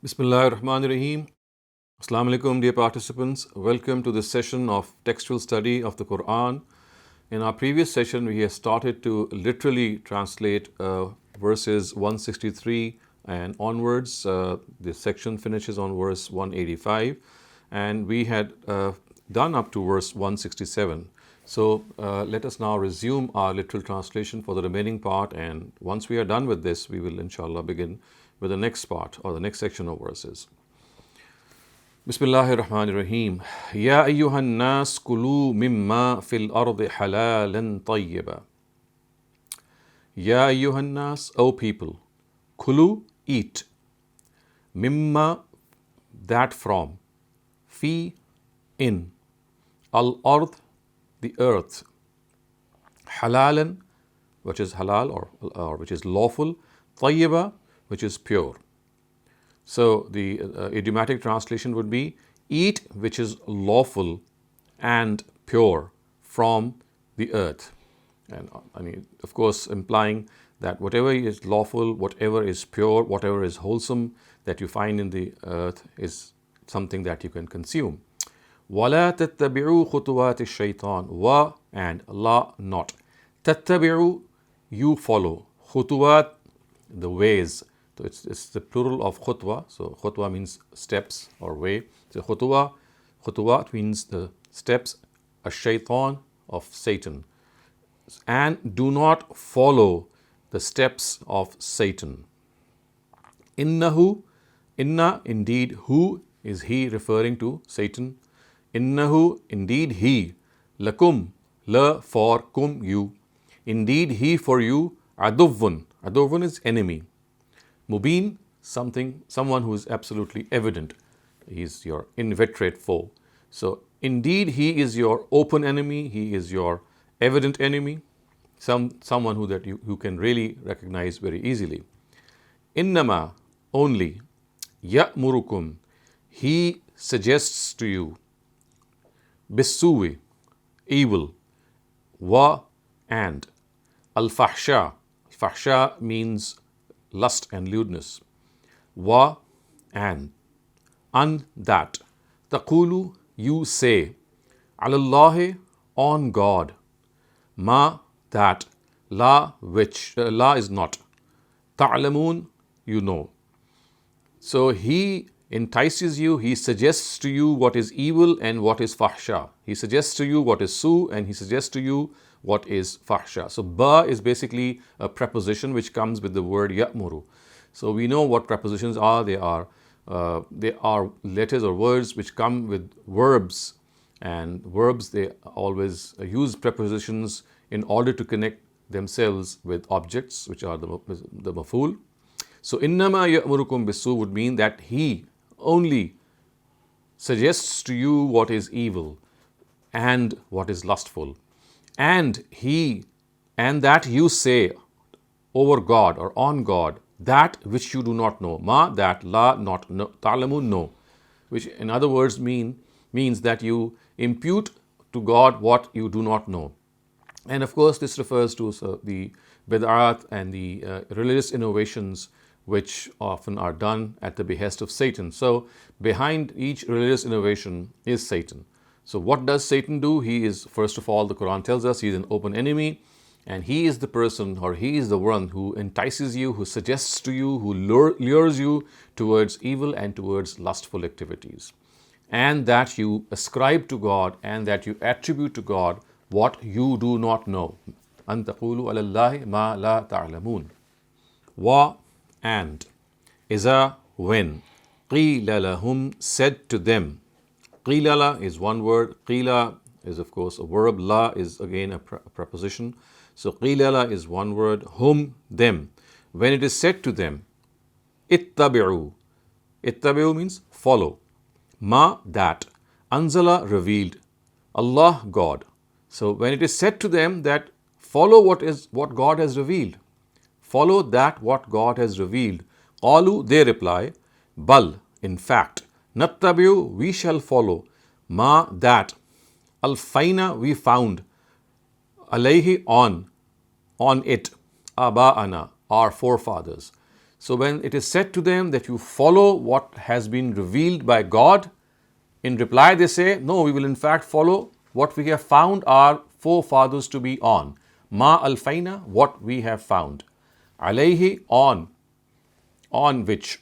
Bismillahirrahmanirrahim. Assalamu alaikum, dear participants. Welcome to this session of textual study of the Quran. In our previous session, we have started to literally translate verses 163 and onwards. This section finishes on verse 185, and we had done up to verse 167. So let us now resume our literal translation for the remaining part, and once we are done with this, we will inshallah begin with the next part or the next section of verses. Bismillahir Rahmanir Rahim. Ya ayyuhan nas kulu mimma fil ardi halalan tayyiba. Ya ayyuhan nas, O people, kulu, eat, mimma, that from, fi, in, al ard, the earth, halalan, which is halal or which is lawful, tayyiba, which is pure. So the idiomatic translation would be eat which is lawful and pure from the earth. And of course, implying that whatever is lawful, whatever is pure, whatever is wholesome that you find in the earth is something that you can consume. وَلَا تَتَّبِعُوا خُطُوَاتِ الشَّيْطَانِ wa and la not. تَتَّبِعُوا, you follow. خُطُوَات, the ways. So it's the plural of khutwa. So khutwa means steps or way. So khutwa means the steps, a shaitan of Satan. And do not follow the steps of Satan. Innahu, inna, indeed, who is he referring to? Satan. Innahu, indeed he, lakum, la for kum, you. Indeed he for you, aduvun. Aduvun is enemy. Mubin, someone who is absolutely evident. He is your inveterate foe. So indeed he is your open enemy, he is your evident enemy, someone who that you can really recognize very easily. Innama, only, ya'murukum, he suggests to you, bisuwi, evil, wa and, al-fahsha. Fahsha means lust and lewdness. Wa and, that. Taqulu, you say. Alallahi, on God. Ma, that. La, which. La is not. Ta'lamun, you know. So he entices you, he suggests to you what is evil and what is fahsha. He suggests to you what is su and he suggests to you what is fahsha. So ba is basically a preposition which comes with the word ya'muru. So we know what prepositions are. They are letters or words which come with verbs, and verbs, they always use prepositions in order to connect themselves with objects which are the maf'ul. So innama ya'murukum bisu would mean that he only suggests to you what is evil and what is lustful. And that you say over God or on God that which you do not know. Ma, that, la, not, no, ta'lamun, no. Which in other words means that you impute to God what you do not know. And of course this refers to the bid'at and the religious innovations which often are done at the behest of Satan. So behind each religious innovation is Satan. So what does Satan do? He is, first of all, the Quran tells us, he is an open enemy, and he is the person, or he is the one who entices you, who suggests to you, who lures you towards evil and towards lustful activities. And that you ascribe to God and that you attribute to God what you do not know. An taqulu ala Allahi ma la ta'lamun. Wa and, iza, when, qila lahum, said to them. Qila is one word, qila is of course a verb, la is again a preposition. So qila is one word, hum, them. When it is said to them, ittabi'u. Ittabi'u means follow. Ma, that. Anzala, revealed. Allah, God. So when it is said to them that follow what God has revealed, follow that what God has revealed. Qalu, they reply, bal, in fact, nattabi'u, we shall follow, ma, that, alfaina, we found, alayhi, on it, aba'ana, our forefathers. So when it is said to them that you follow what has been revealed by God, in reply they say, no, we will in fact follow what we have found our forefathers to be on. Ma alfaina, what we have found. Alayhi, on which.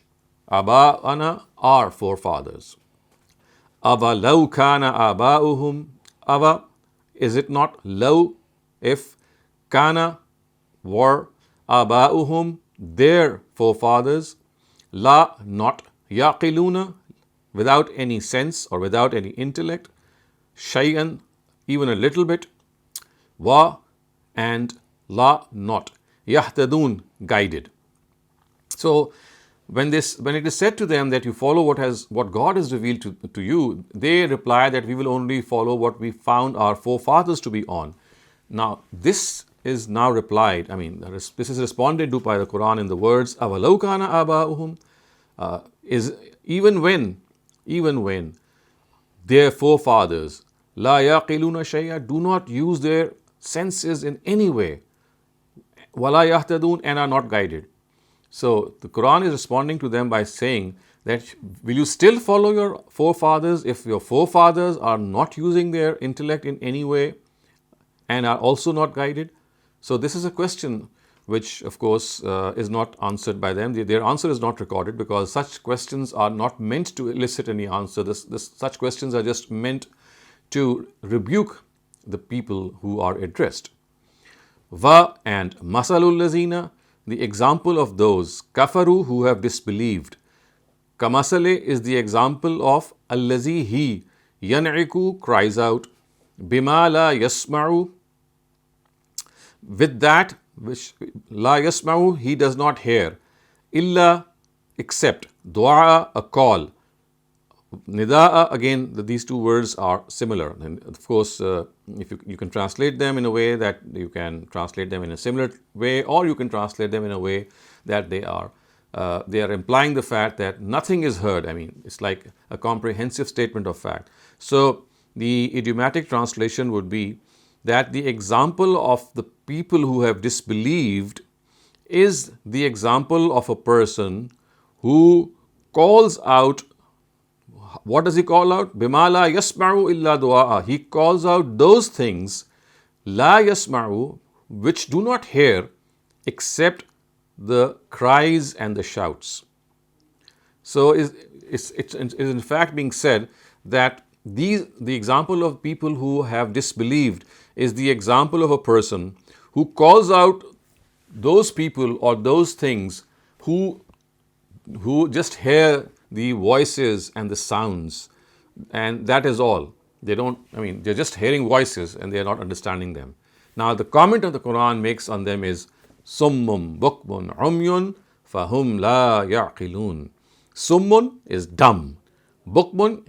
Aba'ana, our forefathers. Ava law kana aba'uhum. Ava, is it not? Law, if. Kana, were. Aba'uhum, their forefathers. La, not. Yaqiluna, without any sense or without any intellect. Shay'an, even a little bit. Wa, and la, not. Yahtadun, guided. So when it is said to them that you follow what God has revealed to you, they reply that we will only follow what we found our forefathers to be on. Now this is now replied, this is responded to by the Quran in the words, أَوَلَوْ كَانَ آبَاؤُهُمْ, is even when their forefathers la yaqiluna shay'a, do not use their senses in any way, wala yahtadun, and are not guided. So the Quran is responding to them by saying that will you still follow your forefathers if your forefathers are not using their intellect in any way and are also not guided? So this is a question which of course is not answered by them. Their answer is not recorded because such questions are not meant to elicit any answer. Such questions are just meant to rebuke the people who are addressed. Va, and masalul lazina, the example of those kafaru, who have disbelieved. Kamasale is the example of allazi, he, yan'iku, cries out, bima la yasma'u, with that which la yasma'u, he does not hear, illa, except, du'a, a call, nida'a, again these two words are similar, and of course if you can translate them in a way that you can translate them in a similar way, or you can translate them in a way that they are implying the fact that nothing is heard. It's like a comprehensive statement of fact. So the idiomatic translation would be that the example of the people who have disbelieved is the example of a person who calls out. What does he call out? Bima la yasma'u illa du'a. He calls out those things, la yasma'u, which do not hear except the cries and the shouts. So it's in fact being said that the example of people who have disbelieved is the example of a person who calls out those people or those things who just hear the voices and the sounds, and that is all. They're just hearing voices and they're not understanding them. Now the comment of the Quran makes on them is summum bukmun umyun fahum la yaqilun. Summun is dumb. Summun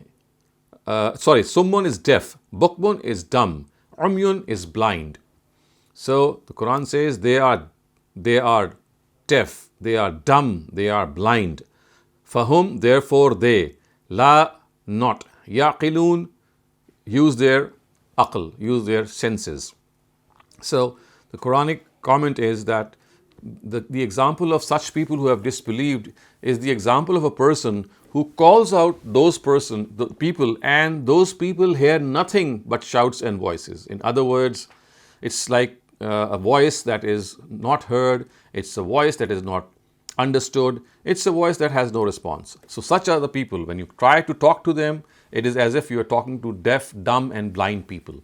is deaf. Bukmun is dumb. Umyun is blind. So the Quran says they are deaf, they are dumb, they are blind. Fahum, therefore they, la, not, yaqilun, use their aql, use their senses. So the Quranic comment is that the example of such people who have disbelieved is the example of a person who calls out the people, and those people hear nothing but shouts and voices. In other words, it's like a voice that is not heard, it's a voice that is not understood, it's a voice that has no response. So such are the people. When you try to talk to them, it is as if you are talking to deaf, dumb and blind people.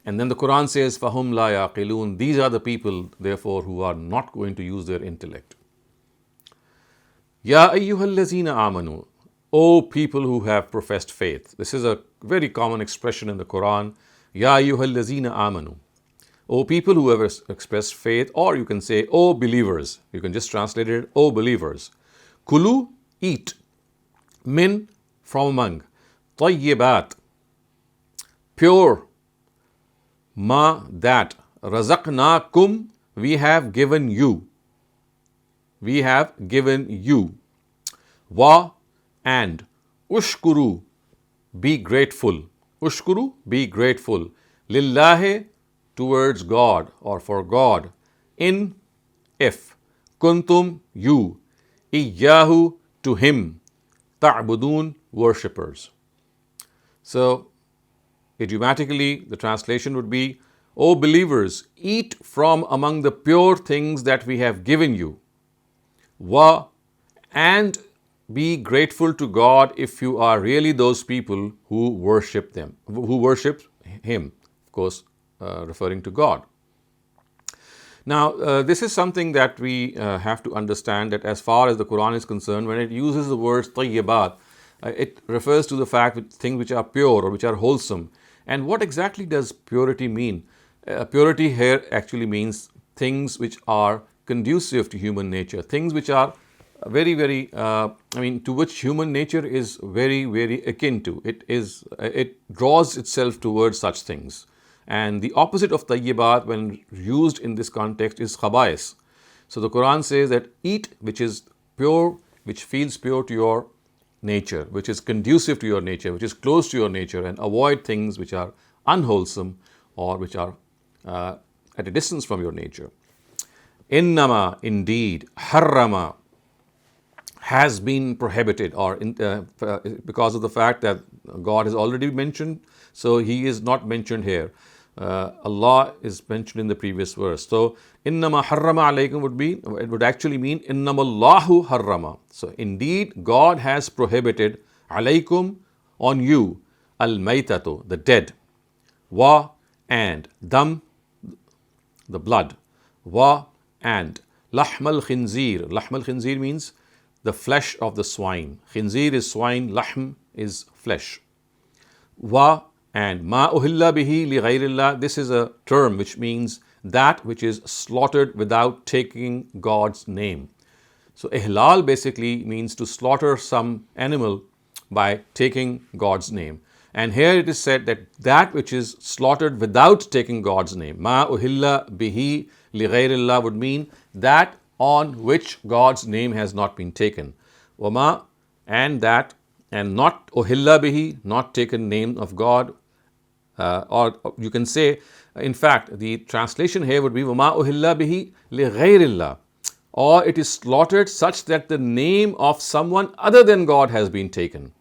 And then the Quran says, Fahum la yaqilun, these are the people, therefore, who are not going to use their intellect. Ya ayyuhallazina amanu, O people who have professed faith. This is a very common expression in the Quran. Ya ayyuhallazina amanu. O people who have expressed faith, or you can say, O believers. You can just translate it, O believers. Kulu, eat. Min, from among. Tayyibat, pure. Ma, that. Razaqnakum, we have given you. We have given you. Wa, and. Ushkuru, be grateful. Ushkuru, be grateful. Lillahi, towards God or for God. In, if. Kuntum, you. Iyyahu, to him, ta'budun, worshippers. So, idiomatically, the translation would be, O believers, eat from among the pure things that we have given you. Wa, and be grateful to God if you are really those people who worship Him. Of course, referring to God. Now, this is something that we have to understand, that as far as the Quran is concerned, when it uses the words tayyibat, it refers to the fact that things which are pure or which are wholesome. And what exactly does purity mean? Purity here actually means things which are conducive to human nature, things which are very, very, to which human nature is very, very akin to. It draws itself towards such things. And the opposite of tayyibat when used in this context is khaba'is. So the Quran says that eat which is pure, which feels pure to your nature, which is conducive to your nature, which is close to your nature, and avoid things which are unwholesome or which are at a distance from your nature. Innama, indeed, harrama, has been prohibited, or because of the fact that God has already mentioned, so He is not mentioned here. Allah is mentioned in the previous verse. So, innama harrama alaykum it would actually mean innamallahu harrama. So, indeed, God has prohibited alaykum, on you, al-maytatu, the dead, wa, and dam, the blood, wa, and lahm al-khinzir. Lahm al-khinzir means the flesh of the swine. Khinzir is swine, lahm is flesh. Wa, and ma uhilla bihi li ghayrillah. This is a term which means that which is slaughtered without taking God's name. So ihlal basically means to slaughter some animal by taking God's name. And here it is said that which is slaughtered without taking God's name, ma uhilla bihi li ghayrillah, would mean that on which God's name has not been taken. Wama, and that, and not uhilla bihi, not taken name of God. Or you can say, in fact, the translation here would be wama uhilla bihi li ghayrillah, or it is slaughtered such that the name of someone other than God has been taken.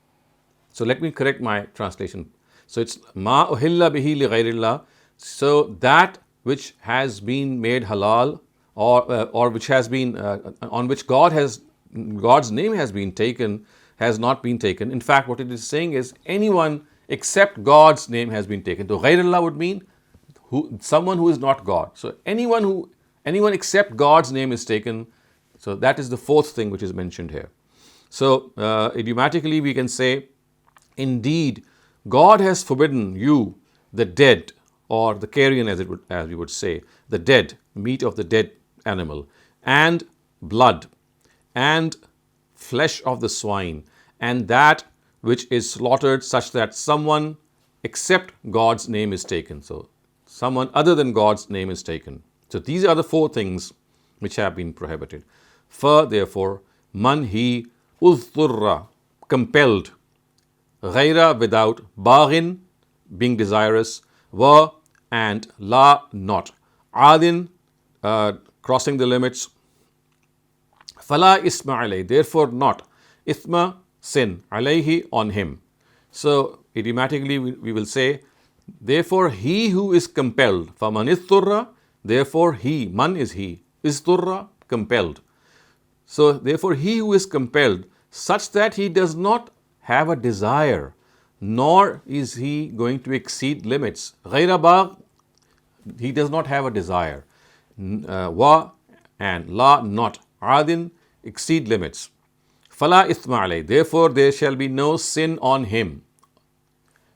So let me correct my translation. So it's ma uhilla bihi li ghayrillah. So that which has been made halal, or which has been on which God's name has been taken, has not been taken. In fact, what it is saying is anyone except God's name has been taken. So ghayrullah would mean someone who is not God. So anyone except God's name is taken. So that is the fourth thing which is mentioned here. So idiomatically we can say, indeed, God has forbidden you the dead, or the carrion as we would say, the dead, meat of the dead animal, and blood, and flesh of the swine, and that which is slaughtered such that someone except God's name is taken. So someone other than God's name is taken. So these are the four things which have been prohibited. For therefore, man he uzturra, compelled, ghaira, without, baghin, being desirous, wa, and la, not, adin, crossing the limits, fala isma alayhi, therefore not, isma, sin, alayhi, on him. So idiomatically we will say, therefore he who is compelled, faman isturra, therefore he, man is he, isturra, compelled. So therefore he who is compelled, such that he does not have a desire, nor is he going to exceed limits. Ghaira bagh, he does not have a desire. Wa, and la, not, adin, exceed limits. Fala ithma alayh, therefore there shall be no sin on him.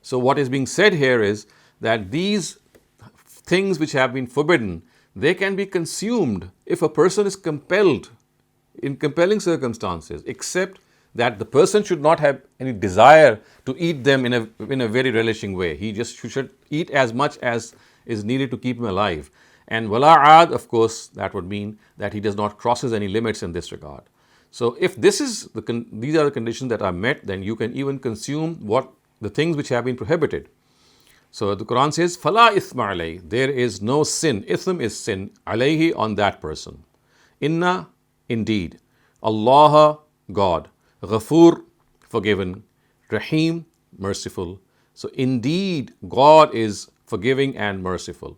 So what is being said here is that these things which have been forbidden, they can be consumed if a person is compelled, in compelling circumstances, except that the person should not have any desire to eat them in a very relishing way. He should eat as much as is needed to keep him alive. And wala aad, of course, that would mean that he does not crosses any limits in this regard. So if these are the conditions that are met, then you can even consume the things which have been prohibited. So the Quran says, fala ithma alayhi, there is no sin. Ithm is sin, alayhi, on that person. Inna, indeed, Allah, God. Ghafoor, forgiven. Rahim, merciful. So indeed, God is forgiving and merciful.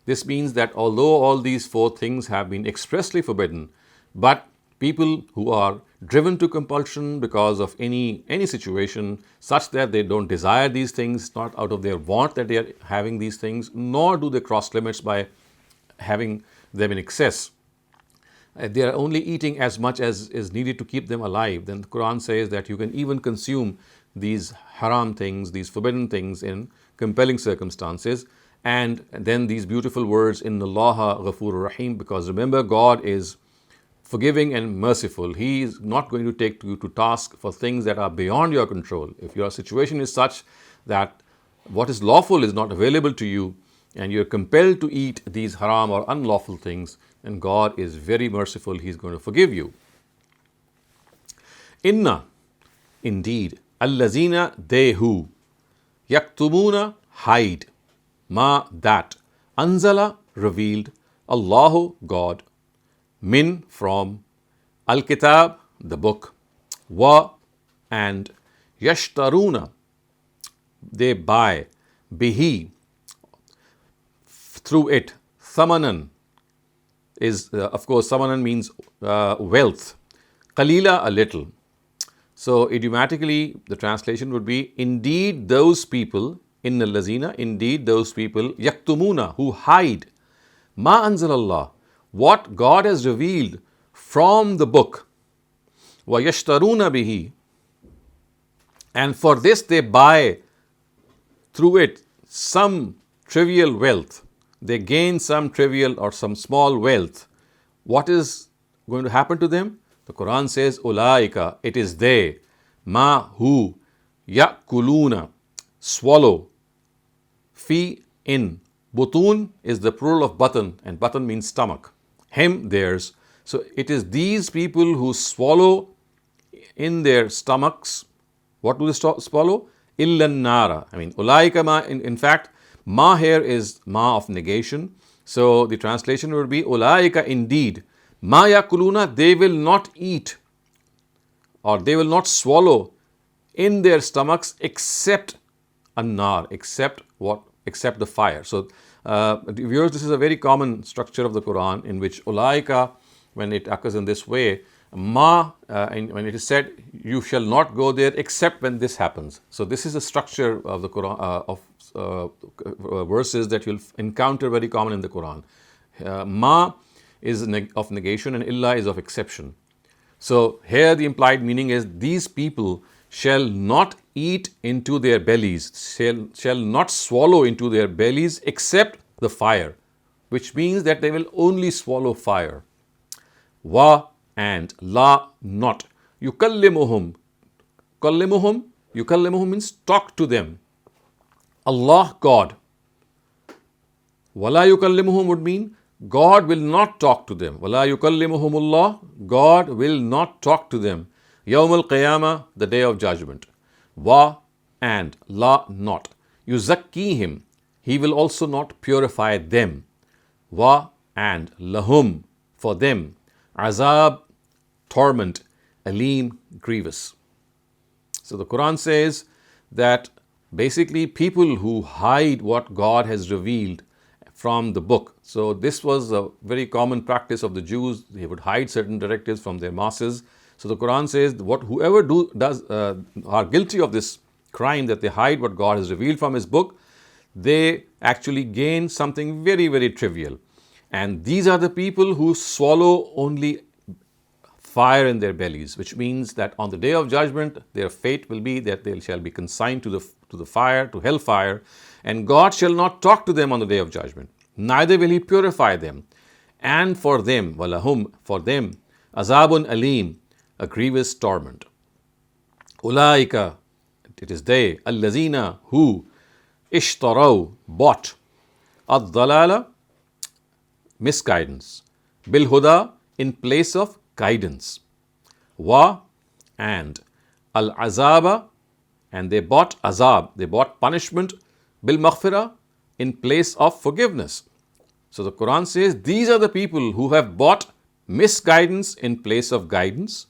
This means that although all these four things have been expressly forbidden, but people who are driven to compulsion because of any situation such that they don't desire these things, not out of their want that they are having these things, nor do they cross limits by having them in excess. They are only eating as much as is needed to keep them alive. Then the Quran says that you can even consume these haram things, these forbidden things in compelling circumstances. And then these beautiful words, Inna Allaha Ghafoor Rahim, because remember, God is forgiving and merciful. He is not going to take you to task for things that are beyond your control. If your situation is such that what is lawful is not available to you and you're compelled to eat these haram or unlawful things, then God is very merciful. He's going to forgive you. Inna, indeed, allazina, they who, yaktumuna, hide, ma, that, anzala, revealed, Allahu, God, min, from, al-kitab, the book, wa, and, yashtaruna, they buy, bihi, through it, thamanan, is, of course, thamanan means wealth, qalila, a little. So idiomatically, the translation would be, indeed those people, inna allazina, indeed those people, yaktumuna, who hide, ma anzalallah, what God has revealed from the book, wa yashtaruna bihi, and for this they buy through it some trivial wealth. They gain some trivial or some small wealth. What is going to happen to them? The Quran says, Ulaika, it is they, ma, who, yakuluna, swallow, fi, in. Butun is the plural of batan, and batan means stomach. Him, theirs. So it is these people who swallow in their stomachs. What do they swallow? Illan nara. I mean, ulaika ma, in fact, ma here is ma of negation. So the translation would be, ulaika, indeed, ma yakuluna, they will not eat or they will not swallow in their stomachs except an-nar, except what? Except the fire. So viewers, this is a very common structure of the Quran in which ulaika, when it occurs in this way, ma, when it is said, you shall not go there except when this happens. So this is a structure of the Quran, of verses that you'll encounter very common in the Quran. Ma is of negation and illa is of exception. So here the implied meaning is these people shall not eat into their bellies, shall not swallow into their bellies except the fire, which means that they will only swallow fire. Wa, and, la, not. Yukallimuhum, yukallimuhum means talk to them. Allah, God. Wala yukallimuhum would mean God will not talk to them. Wala yukallimuhumullah, God will not talk to them. Yawm al-Qiyamah, the day of judgment. Wa, and, la, not. Yuzakkihim, he will also not purify them. Wa, and, lahum, for them. Azab, torment. Aleem, grievous. So the Quran says that basically people who hide what God has revealed from the book. So this was a very common practice of the Jews. They would hide certain directives from their masses. So the Quran says whoever are guilty of this crime, that they hide what God has revealed from His book, they actually gain something very, very trivial. And these are the people who swallow only fire in their bellies, which means that on the day of judgment, their fate will be that they shall be consigned to the fire, to hellfire, and God shall not talk to them on the day of judgment. Neither will He purify them. And for them, walahum, for them, azabun aleem, a grievous torment. Ulaika, it is they, allazina, who, ishtarau, bought, ad-dalala, misguidance, bil huda, in place of guidance, wa, and, al-azaba, and they bought azab, they bought punishment, bil maghfirah, in place of forgiveness. So the Quran says these are the people who have bought misguidance in place of guidance,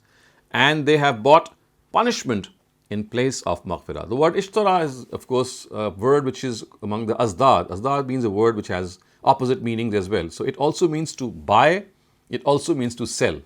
and they have bought punishment in place of maghfirah. The word ishtara is, of course, a word which is among the azdad. Azdad means a word which has opposite meanings as well. So it also means to buy, it also means to sell.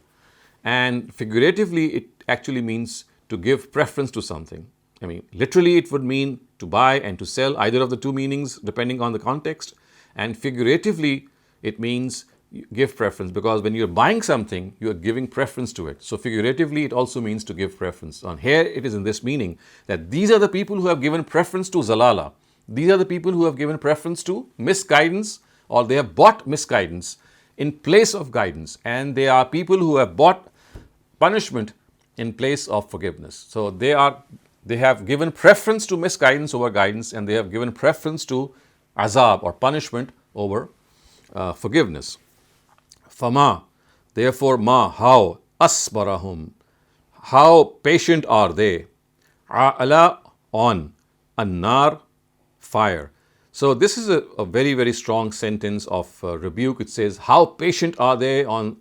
And figuratively, it actually means to give preference to something. I mean, literally it would mean to buy and to sell, either of the two meanings depending on the context. And figuratively, it means give preference, because when you're buying something, you are giving preference to it. So figuratively, it also means to give preference. And here it is in this meaning that these are the people who have given preference to zalala. These are the people who have given preference to misguidance, or they have bought misguidance in place of guidance. And they are people who have bought punishment in place of forgiveness. So they have given preference to misguidance over guidance, and they have given preference to azab or punishment over forgiveness. Fama, therefore, ma, how, asbarahum, how patient are they, ala, on, annar, fire. So this is a very, very strong sentence of rebuke. It says, how patient are they on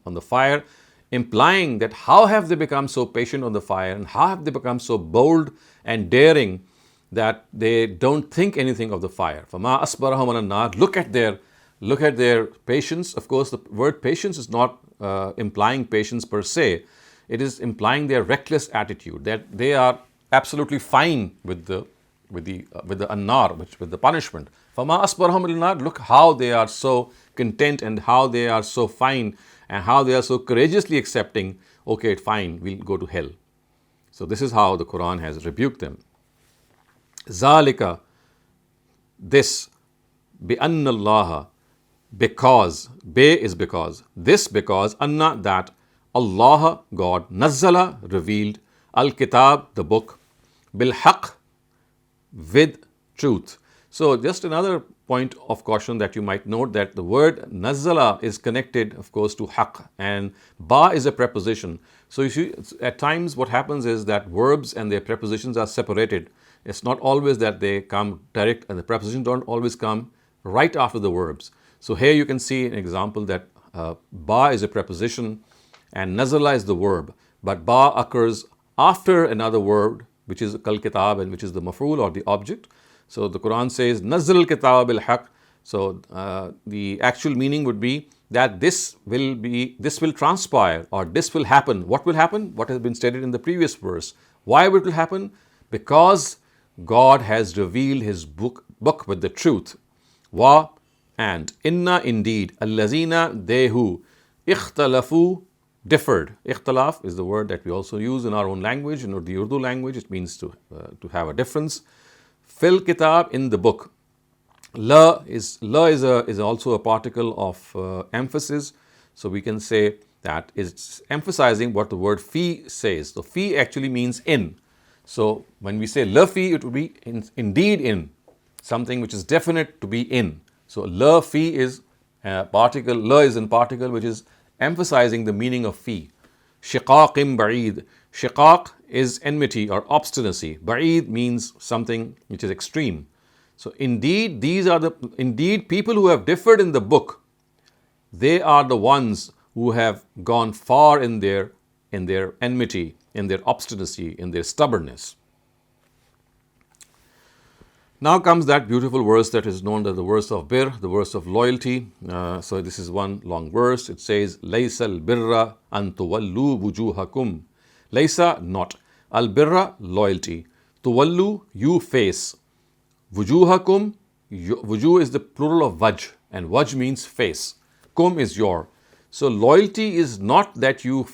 the fire, implying that how have they become so patient on the fire, and how have they become so bold and daring that they don't think anything of the fire. Fama asbarahum ala nar. Look at their patience. Of course, the word patience is not implying patience per se. It is implying their reckless attitude, that they are absolutely fine with the annar, with the punishment. Fama asbarahum ala nar. Look how they are so content, and how they are so fine, and how they are so courageously accepting, okay, fine, we'll go to hell. So this is how the Quran has rebuked them. Zalika, this, bi anna Allah, because, be is because, this because, anna, that, Allah, God, nazzala, revealed, al-kitab, the book, bil haqq, with truth. So just another point of caution that you might note, that the word nazzala is connected, of course, to haqq, and ba is a preposition. So you see, at times what happens is that verbs and their prepositions are separated. It's not always that they come direct, and the prepositions don't always come right after the verbs. So here you can see an example that ba is a preposition and nazala is the verb, but ba occurs after another word, which is kal kitab, and which is the maf'ul or the object. So the Quran says nazzal kitab bil haqq. So the actual meaning would be that this will transpire, or this will happen. What will happen? What has been stated in the previous verse. Why it will happen? Because God has revealed His book with the truth. Wa, and, inna, indeed, allazina, they who, ikhtalafu, differed. Ikhtilaf is the word that we also use in our own language, in the Urdu language. It means to have a difference. Fil kitab, in the book. La is also a particle of emphasis. So we can say that it's emphasizing what the word fi says. So fi actually means in. So when we say la fi, it would be indeed in, something which is definite to be in. So la fi is a particle, la is in particle, which is emphasizing the meaning of fi. Shiqaqim ba'id. Shiqaq is enmity or obstinacy. Ba'id means something which is extreme. So indeed, indeed people who have differed in the book, they are the ones who have gone far in their enmity, in their obstinacy, in their stubbornness. Now comes that beautiful verse that is known as the verse of bir, the verse of loyalty. So this is one long verse. It says, Laysa al-birra an tuwallu wujuhakum. Laysa, not. Al-birra, loyalty. Tuwallu, you face. Wujuhakum, wujuh is the plural of wajh, and wajh means face. Kum is your. So loyalty is not that you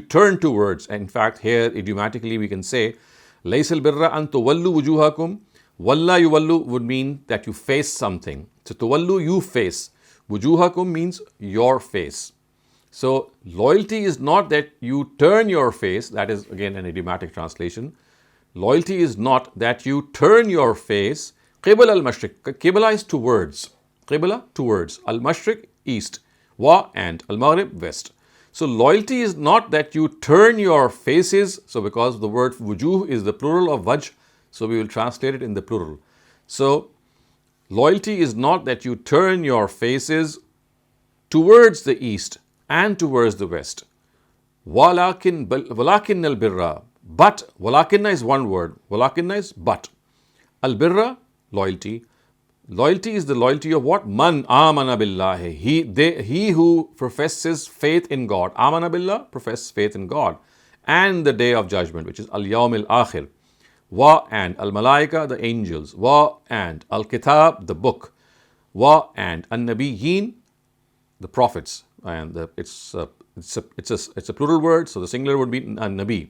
turn towards. In fact, here idiomatically we can say, Laysal birra an tuwallu wujuhakum. Walla yuwallu would mean that you face something. So tuwallu, you face. Wujuhakum means your face. So loyalty is not that you turn your face. That is again an idiomatic translation. Loyalty is not that you turn your face. Qibla al-mashriq. Qibla is towards. Qibla, towards. Al-mashriq, east. Wa, and. Al-Mawrid, west. So loyalty is not that you turn your faces. So because the word wujuh is the plural of wajh, so we will translate it in the plural. So loyalty is not that you turn your faces towards the east and towards the west. Walakin al-birra. But, walakinna is one word. Walakinna is but. Al-birra, loyalty. Loyalty is the loyalty of what? Man amana billahi. He who professes faith in God. Amana billah, professes faith in God. And the day of judgment, which is al-yawm al-akhir. Wa and al-malaika, the angels. Wa and al-kitab, the book. Wa and an-nabiyyin, the prophets. And it's a plural word, so the singular would be an-nabi.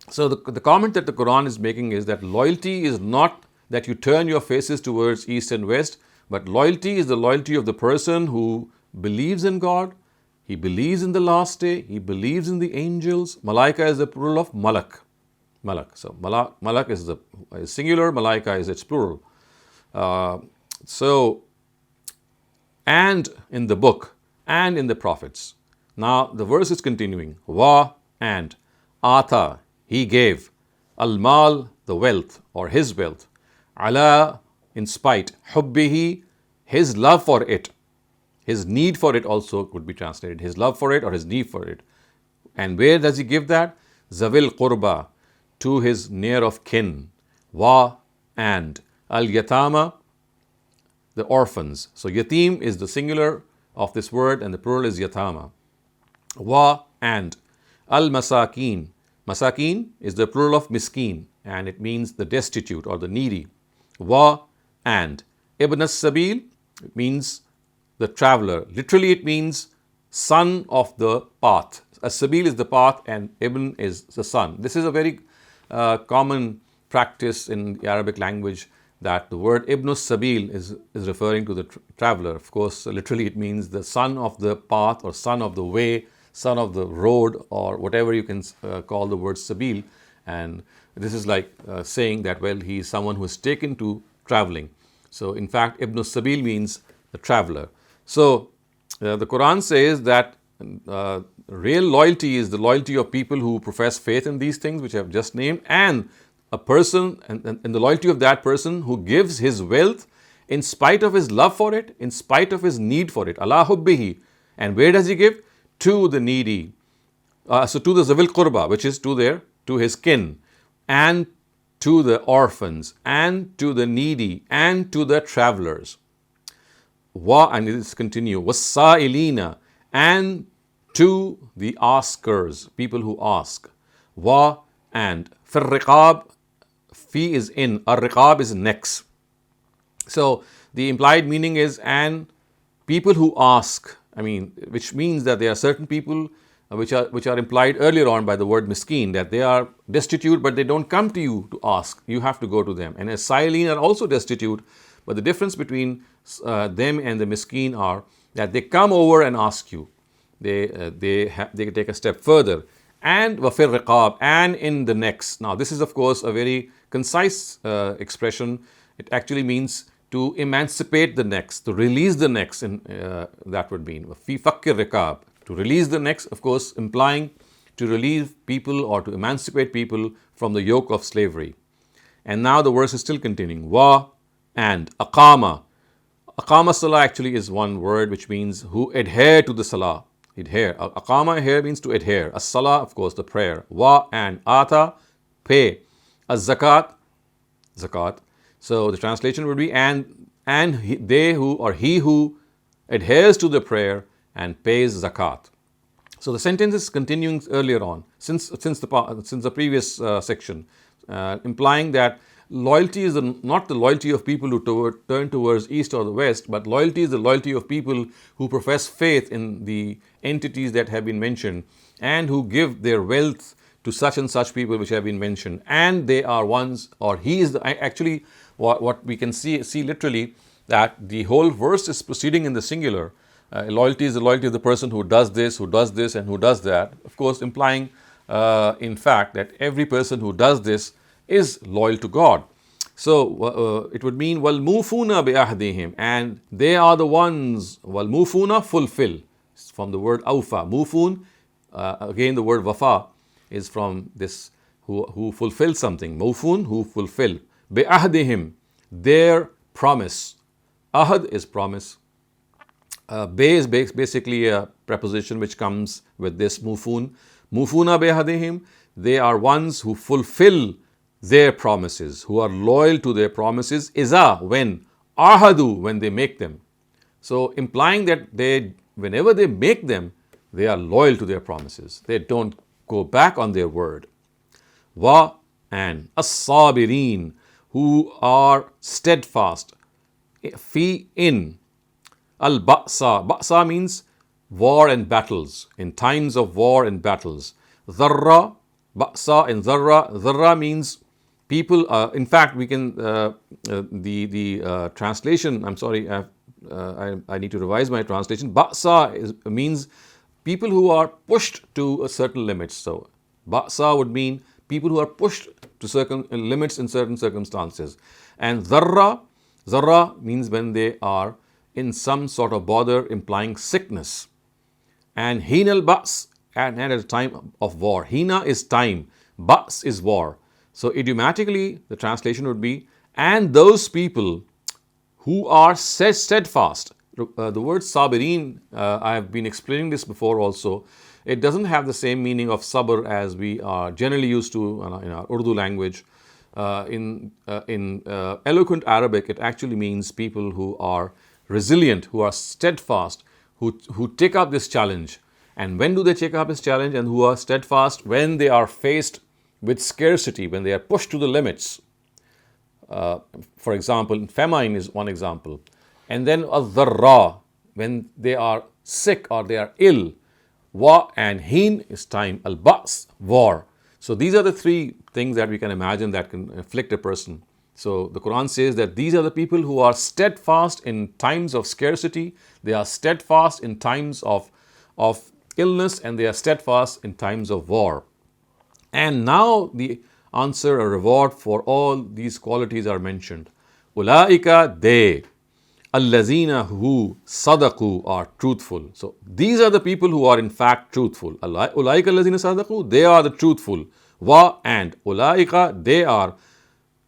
So the comment that the Quran is making is that loyalty is not that you turn your faces towards east and west, but loyalty is the loyalty of the person who believes in God, he believes in the last day, he believes in the angels. Malaika is the plural of malak. Malak. So malak is the singular, malaika is its plural. And in the book, and in the prophets. Now the verse is continuing. Wa and ata, he gave. Al-mal, the wealth or his wealth. Ala, in spite. Hubbihi, his love for it. His need for it also could be translated. His love for it or his need for it. And where does he give that? Zawil qurba, to his near of kin. Wa and al-yatama, the orphans. So yatim is the singular of this word and the plural is yatama. Wa and al-masakin. Masakin is the plural of miskin and it means the destitute or the needy. Wa and ibn as-sabil, it means the traveler. Literally it means son of the path. As-sabil is the path and ibn is the son. This is a very common practice in the Arabic language, that the word ibn as-sabil is referring to the traveler. Of course, literally it means the son of the path or son of the way, son of the road, or whatever you can call the word sabil. And this is like saying that, well, he is someone who is taken to traveling. So in fact, ibn as-sabil means the traveler. So the Quran says that real loyalty is the loyalty of people who profess faith in these things which I have just named, and a person and the loyalty of that person who gives his wealth in spite of his love for it, in spite of his need for it. Ala hubbihi. And where does he give? To the needy. So to the zawil qurba, which is to his kin, and to the orphans, and to the needy, and to the travelers. Wa, and it is continue, was-sa'ilina, and to the askers, people who ask. Wa, and fir-riqab, fi is in, ar-riqab is necks. So the implied meaning is, and people who ask, which means that there are certain people which are implied earlier on by the word miskin, that they are destitute but they don't come to you to ask, you have to go to them. And as-sa'ilin are also destitute, but the difference between them and the miskin are that they come over and ask you. They take a step further. And wafir riqab, and in the necks. Now this is of course a very concise expression. It actually means to emancipate the necks, to release the necks, that would mean fi fakkir riqab, to release the necks, of course implying to relieve people or to emancipate people from the yoke of slavery. And now the verse is still continuing. Wa and aqama. Aqama salah actually is one word which means who adhere to the salah. Adhere. Aqama here means to adhere. As-salah, of course, the prayer. Wa and ata, pay. Az-zakat, zakat. So the translation would be he who adheres to the prayer and pays zakat. So the sentence is continuing earlier on, since the previous section, implying that loyalty is not the loyalty of people who turn towards east or the west, but loyalty is the loyalty of people who profess faith in the entities that have been mentioned and who give their wealth to such and such people which have been mentioned. And they are ones, or he is actually what we can see literally, that the whole verse is proceeding in the singular. Loyalty is the loyalty of the person who does this, and who does that. Of course, implying in fact that every person who does this is loyal to God. So it would mean wal mufuna bi ahdihim, and they are the ones. Wal mufuna, fulfill, from the word awfa. Mufun, again the word wafa is from this who fulfill something. Mufun, who fulfill. Bi ahdihim, their promise. Ahad is promise. Bay is basically a preposition which comes with this mufun. Mufuna behadihim, they are ones who fulfill their promises, who are loyal to their promises. Iza, when. Ahadu, when they make them. So implying that whenever they make them, they are loyal to their promises. They don't go back on their word. Wa, and as-sabirin, who are steadfast. Fi, in. Al-Ba'sa. Ba'sa means war and battles, in times of war and battles. Dharra, Ba'sa and Dharra. Dharra means people, in fact, we can, the translation, I'm sorry, I need to revise my translation. Ba'sa means people who are pushed to a certain limits. So, Ba'sa would mean people who are pushed to certain limits in certain circumstances. And Dharra means when they are in some sort of bother, implying sickness. And Hina al-Ba's, and at a time of war. Hina is time, Ba's is war. So idiomatically, the translation would be, and those people who are steadfast. The word sabirin, I have been explaining this before also. It doesn't have the same meaning of sabr as we are generally used to in our Urdu language. In eloquent Arabic, it actually means people who are resilient, who are steadfast, who take up this challenge. And when do they take up this challenge? And who are steadfast? When they are faced with scarcity, when they are pushed to the limits. For example, famine is one example. And then al-dharra, when they are sick or they are ill. Wa and hin is time. Al-ba's, war. So these are the three things that we can imagine that can afflict a person. So the Quran says that these are the people who are steadfast in times of scarcity, they are steadfast in times of illness, and they are steadfast in times of war. And now the answer or reward for all these qualities are mentioned. Ulaika, they. Allazina, who. Sadaqu, are truthful. So these are the people who are in fact truthful. Ulaika allazina sadaqu, they are the truthful. Wa, and. Ulaika, they are.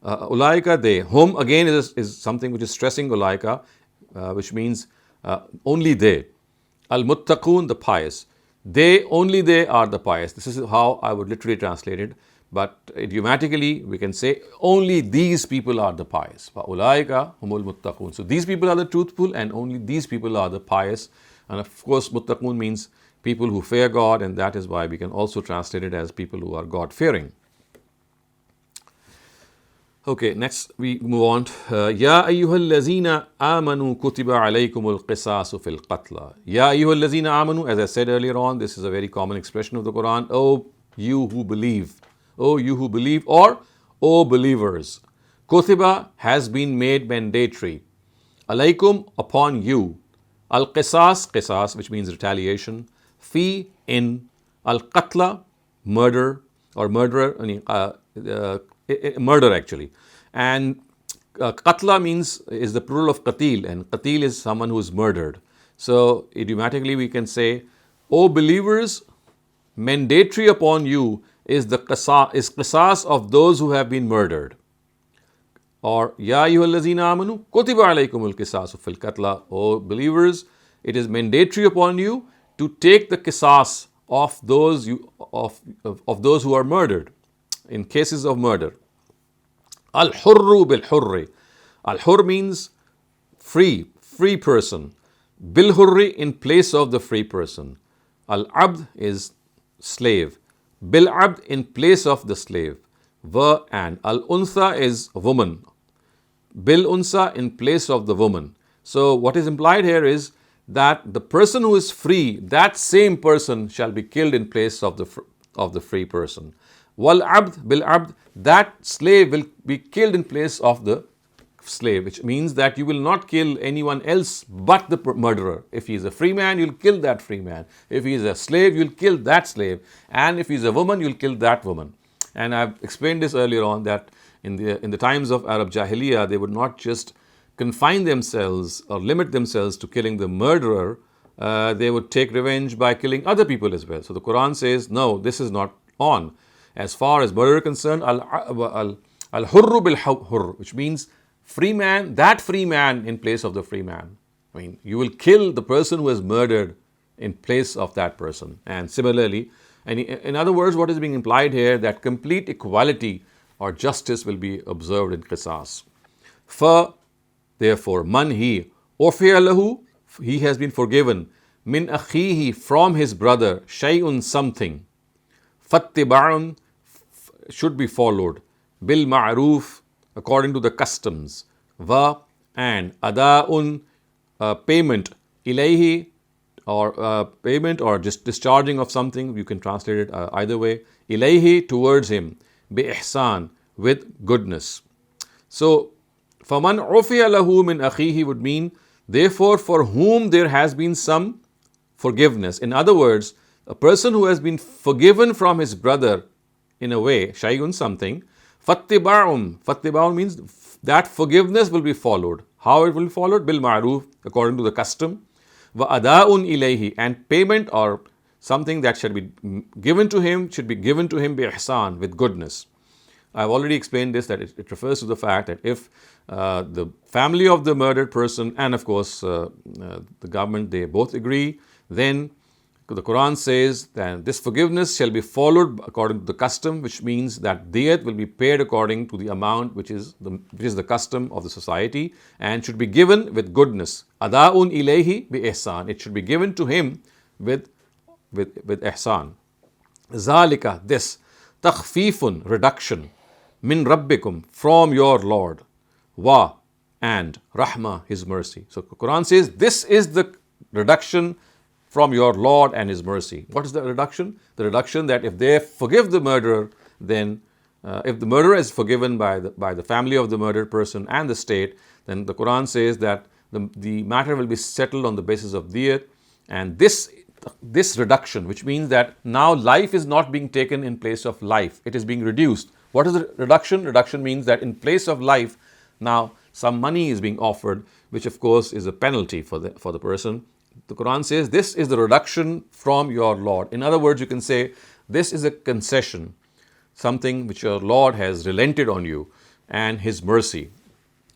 Ulaika, they. Hum, again, is something which is stressing ulaika, which means only they. Al-Muttaqun, the pious. Only they are the pious. This is how I would literally translate it. But idiomatically, we can say only these people are the pious. Ulaika humul muttaqun. So these people are the truthful, and only these people are the pious. And of course, muttaqun means people who fear God, and that is why we can also translate it as people who are God-fearing. Okay, next we move on. Ya ayyuhal lazina amanu kutiba alaykumul qisasu fil qatla. Ya ayyuhal lazina amanu, as I said earlier on, this is a very common expression of the Quran. Oh, you who believe. Oh, you who believe, or oh, believers. Kutiba has been made mandatory. Alaykum, upon you. Al-qisas, which means retaliation. Fi, in. Al-qatla, murder, or murderer, murder actually. And qatla is the plural of qatil, and qatil is someone who is murdered. So idiomatically we can say, O believers, mandatory upon you is qisas of those who have been murdered. Or Ya ayyuhallazina amanu kutiba alaykumul qisasu fil qatla. O believers, it is mandatory upon you to take the qisas of those who are murdered in cases of murder. Al-hurru bil-hurri. Al-hurr means free person. Bil-hurri, in place of the free person. Al-abd is slave. Bil-abd, in place of the slave. Va, and. Al-untha is woman. Bil-unsa, in place of the woman. So what is implied here is that the person who is free, that same person shall be killed in place of the free person. Wal abd bil abd, that slave will be killed in place of the slave, which means that you will not kill anyone else but the murderer. If he is a free man, you'll kill that free man. If he is a slave, you'll kill that slave. And if he is a woman, you'll kill that woman. And I've explained this earlier on, that in the times of Arab Jahiliyyah, they would not just confine themselves or limit themselves to killing the murderer. They would take revenge by killing other people as well. So the Quran says, no, this is not on. As far as murder is concerned, al-hurru bil-hurr, which means free man, that free man in place of the free man. I mean, you will kill the person who has murdered in place of that person. And similarly, and in other words, what is being implied here, that complete equality or justice will be observed in qisas. Therefore, man he, ufiya lahu, he has been forgiven, min akhihi, from his brother, shay'un, something, fattiba'un, should be followed, bil ma'roof, according to the customs, va, and ada'un, payment, ilayhi, or payment or just discharging of something, you can translate it either way, ilayhi, towards him, bi ihsan, with goodness. So, faman ufiya lahu min akhihi would mean, therefore, for whom there has been some forgiveness. In other words, a person who has been forgiven from his brother in a way, shay'un, something, fattiba'um means that forgiveness will be followed. How it will be followed? Bil ma'roof, according to the custom. Wa ada'un ilayhi, and payment or something that should be given to him should be given to him bi ihsan, with goodness. I've already explained this, that it refers to the fact that if the family of the murdered person and of course the government, they both agree, then the Quran says that this forgiveness shall be followed according to the custom, which means that diyat will be paid according to the amount which is the custom of the society, and should be given with goodness. Ada'un ilayhi bi ihsan, it should be given to him with ihsan. Zalika, this, takhfifun, reduction, min rabbikum, from your Lord, wa, and rahma, his mercy. So the Quran says this is the reduction from your Lord and his mercy. What is the reduction? The reduction that if they forgive the murderer, then if the murderer is forgiven by the family of the murdered person and the state, then the Quran says that the matter will be settled on the basis of diyat. And this reduction, which means that now life is not being taken in place of life, it is being reduced. What is the reduction? Reduction means that in place of life, now some money is being offered, which of course is a penalty for the person. The Quran says this is the reduction from your Lord. In other words, you can say this is a concession, something which your Lord has relented on you, and his mercy.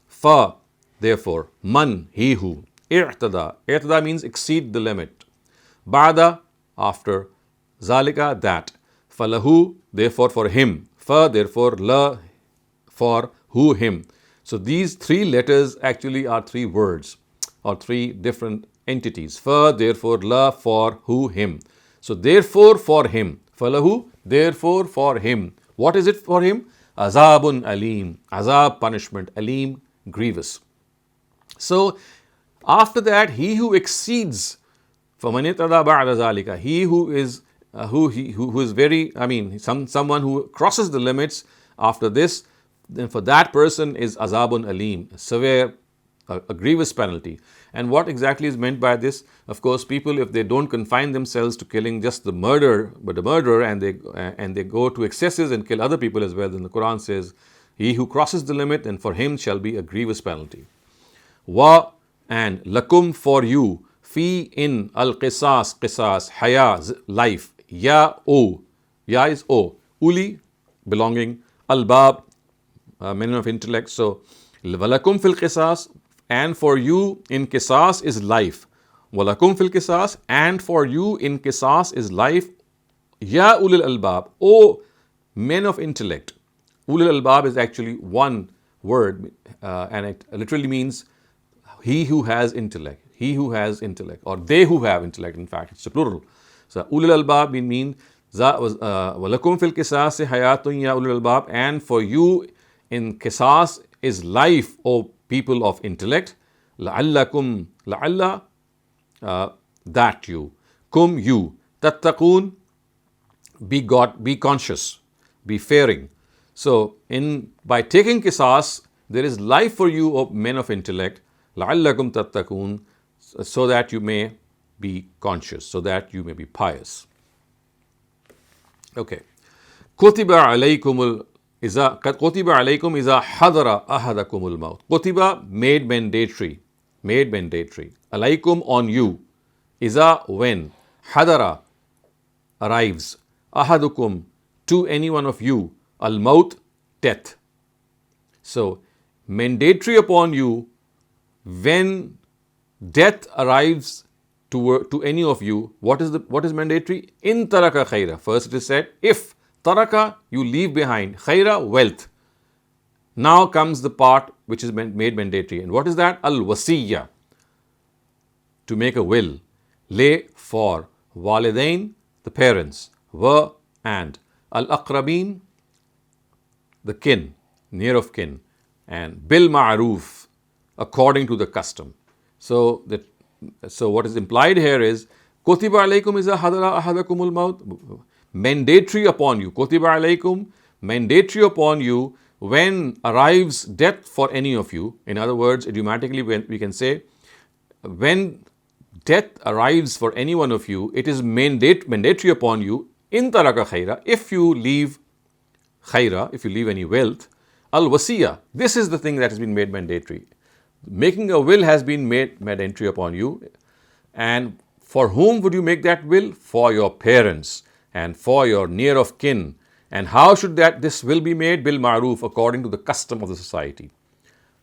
Fa, therefore, man, he who, i'tada means exceed the limit. Ba'da, after, zalika, that, falahu, therefore for him, fa, therefore, la, for who, him. So these three letters actually are three words or three different entities. Fa, therefore, la, for who, him. So therefore for him, falahu, therefore for him. What is it for him? Azabun alim, azab, punishment, alim, grievous. So after that, he who exceeds, فَمَنِ اتَّدَى بَعْدَ ذَلِكَ, he who is who is very, someone who crosses the limits after this, then for that person is azabun alim, severe, a grievous penalty. And what exactly is meant by this? Of course, people, if they don't confine themselves to killing just the murderer, and they go to excesses and kill other people as well, then the Quran says, he who crosses the limit, and for him shall be a grievous penalty. Wa, and lakum, for you, fi, in, qisas, haya, life, ya, o, ya is o, uli, belonging, al-bab, men of intellect. So, walakum fil qisas, and for you in qisas is life. Walakum fil qisas, and for you in qisas is life. Ya ulil albab, O men of intellect. Ulil albab is actually one word, and it literally means he who has intellect. He who has intellect, or they who have intellect. In fact, it's a plural. So ulil albab means walakum fil qisas hayatun ya ulil albab, and for you in qisas is life, O people of intellect. La'allakum, la'alla, that you, kum, you, tattaqun, be conscious, be fearing. So by taking qisas, there is life for you, O men of intellect. La'allakum tattaqun, so that you may be conscious, so that you may be pious. Okay. Kutiba alaykum iza hadara ahadakumul maut. Kutiba, made mandatory. Alaykum, on you. Iza, when. Hadara, arrives. Ahadukum, to any one of you. Al-maut, death. So, mandatory upon you when death arrives to any of you, what is mandatory? In taraka khaira. First it is said, if taraka, you leave behind, khaira, wealth. Now comes the part which is made mandatory. And what is that? Al-wasiyya, to make a will. Le, for. Walidain, the parents. Wa, and. Al-aqrabin, the kin, near of kin. And bil ma'roof, according to the custom. So what is implied here is, Kutiba alaykum iza hadara ahadakumul maut, mandatory upon you. Kutiba alaykum, mandatory upon you when arrives death for any of you. In other words, idiomatically we can say, when death arrives for any one of you, it is mandatory upon you, in taraka khaira, if you leave khaira, if you leave any wealth, al-wasiyya, this is the thing that has been made mandatory. Making a will has been made mandatory upon you. And for whom would you make that will? For your parents and for your near of kin. And how should this will be made? Bil ma'roof, according to the custom of the society.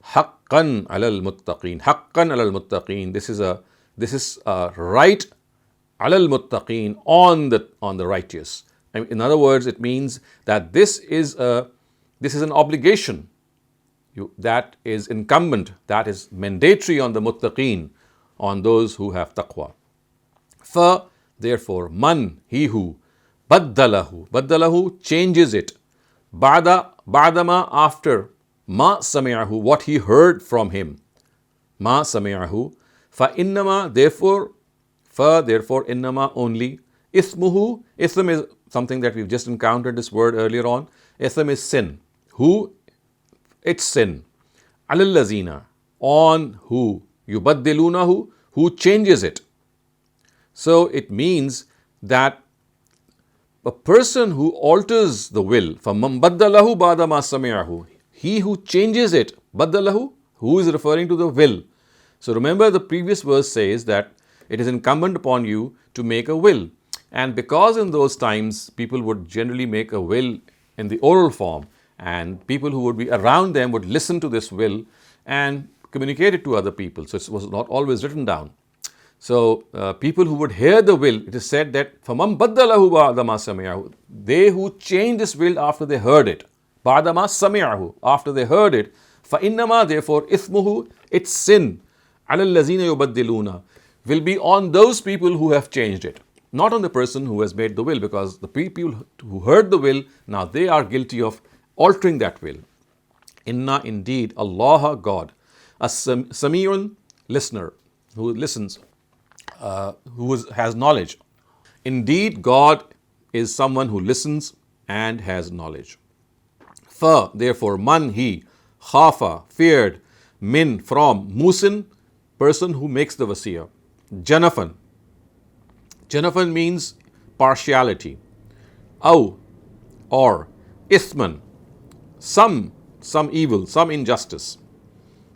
Haqqan alal muttaqeen. Haqqan alal muttaqeen. This is a right alal muttaqeen, on the righteous. In other words, it means that this is an obligation that is incumbent, that is mandatory on the muttaqeen, on those who have taqwa. Therefore, man, he who, baddalahu, changes it, ba'dama, after, ma sami'ahu, what he heard from him, ma sami'ahu, innama, therefore, innama, only, ismuhu, ism is something that we've just encountered this word earlier on, ism is sin, it's sin. Alal lazina, on who, yubaddilunahu, who changes it. So it means that a person who alters the will, فَمَنْ بَدَّلَهُ بَعْدَ مَا سَمِعَهُ, he who changes it, baddalahu, who is referring to the will. So remember, the previous verse says that it is incumbent upon you to make a will. And because in those times people would generally make a will in the oral form, and people who would be around them would listen to this will and communicate it to other people. So it was not always written down. So people who would hear the will, it is said that فَمَنْ بَدَّلَهُ بَعْدَ مَا سَمِعَهُ, they who changed this will after they heard it, بَعْدَ مَا سَمِعَهُ, after they heard it, فَإِنَّمَا, therefore, إِثْمُهُ, its sin, عَلَى الَّذِينَ يُبَدِّلُونَ, will be on those people who have changed it, not on the person who has made the will, because the people who heard the will, now they are guilty of altering that will. Inna, indeed, Allah, God, as-sami'un, listener, who listens, has knowledge. Indeed, God is someone who listens and has knowledge. Therefore, man, he, khafa, feared, min, from, musin, person who makes the wasiyah. Janafan. Janafan means partiality. Aw, or, ithman, some evil, some injustice.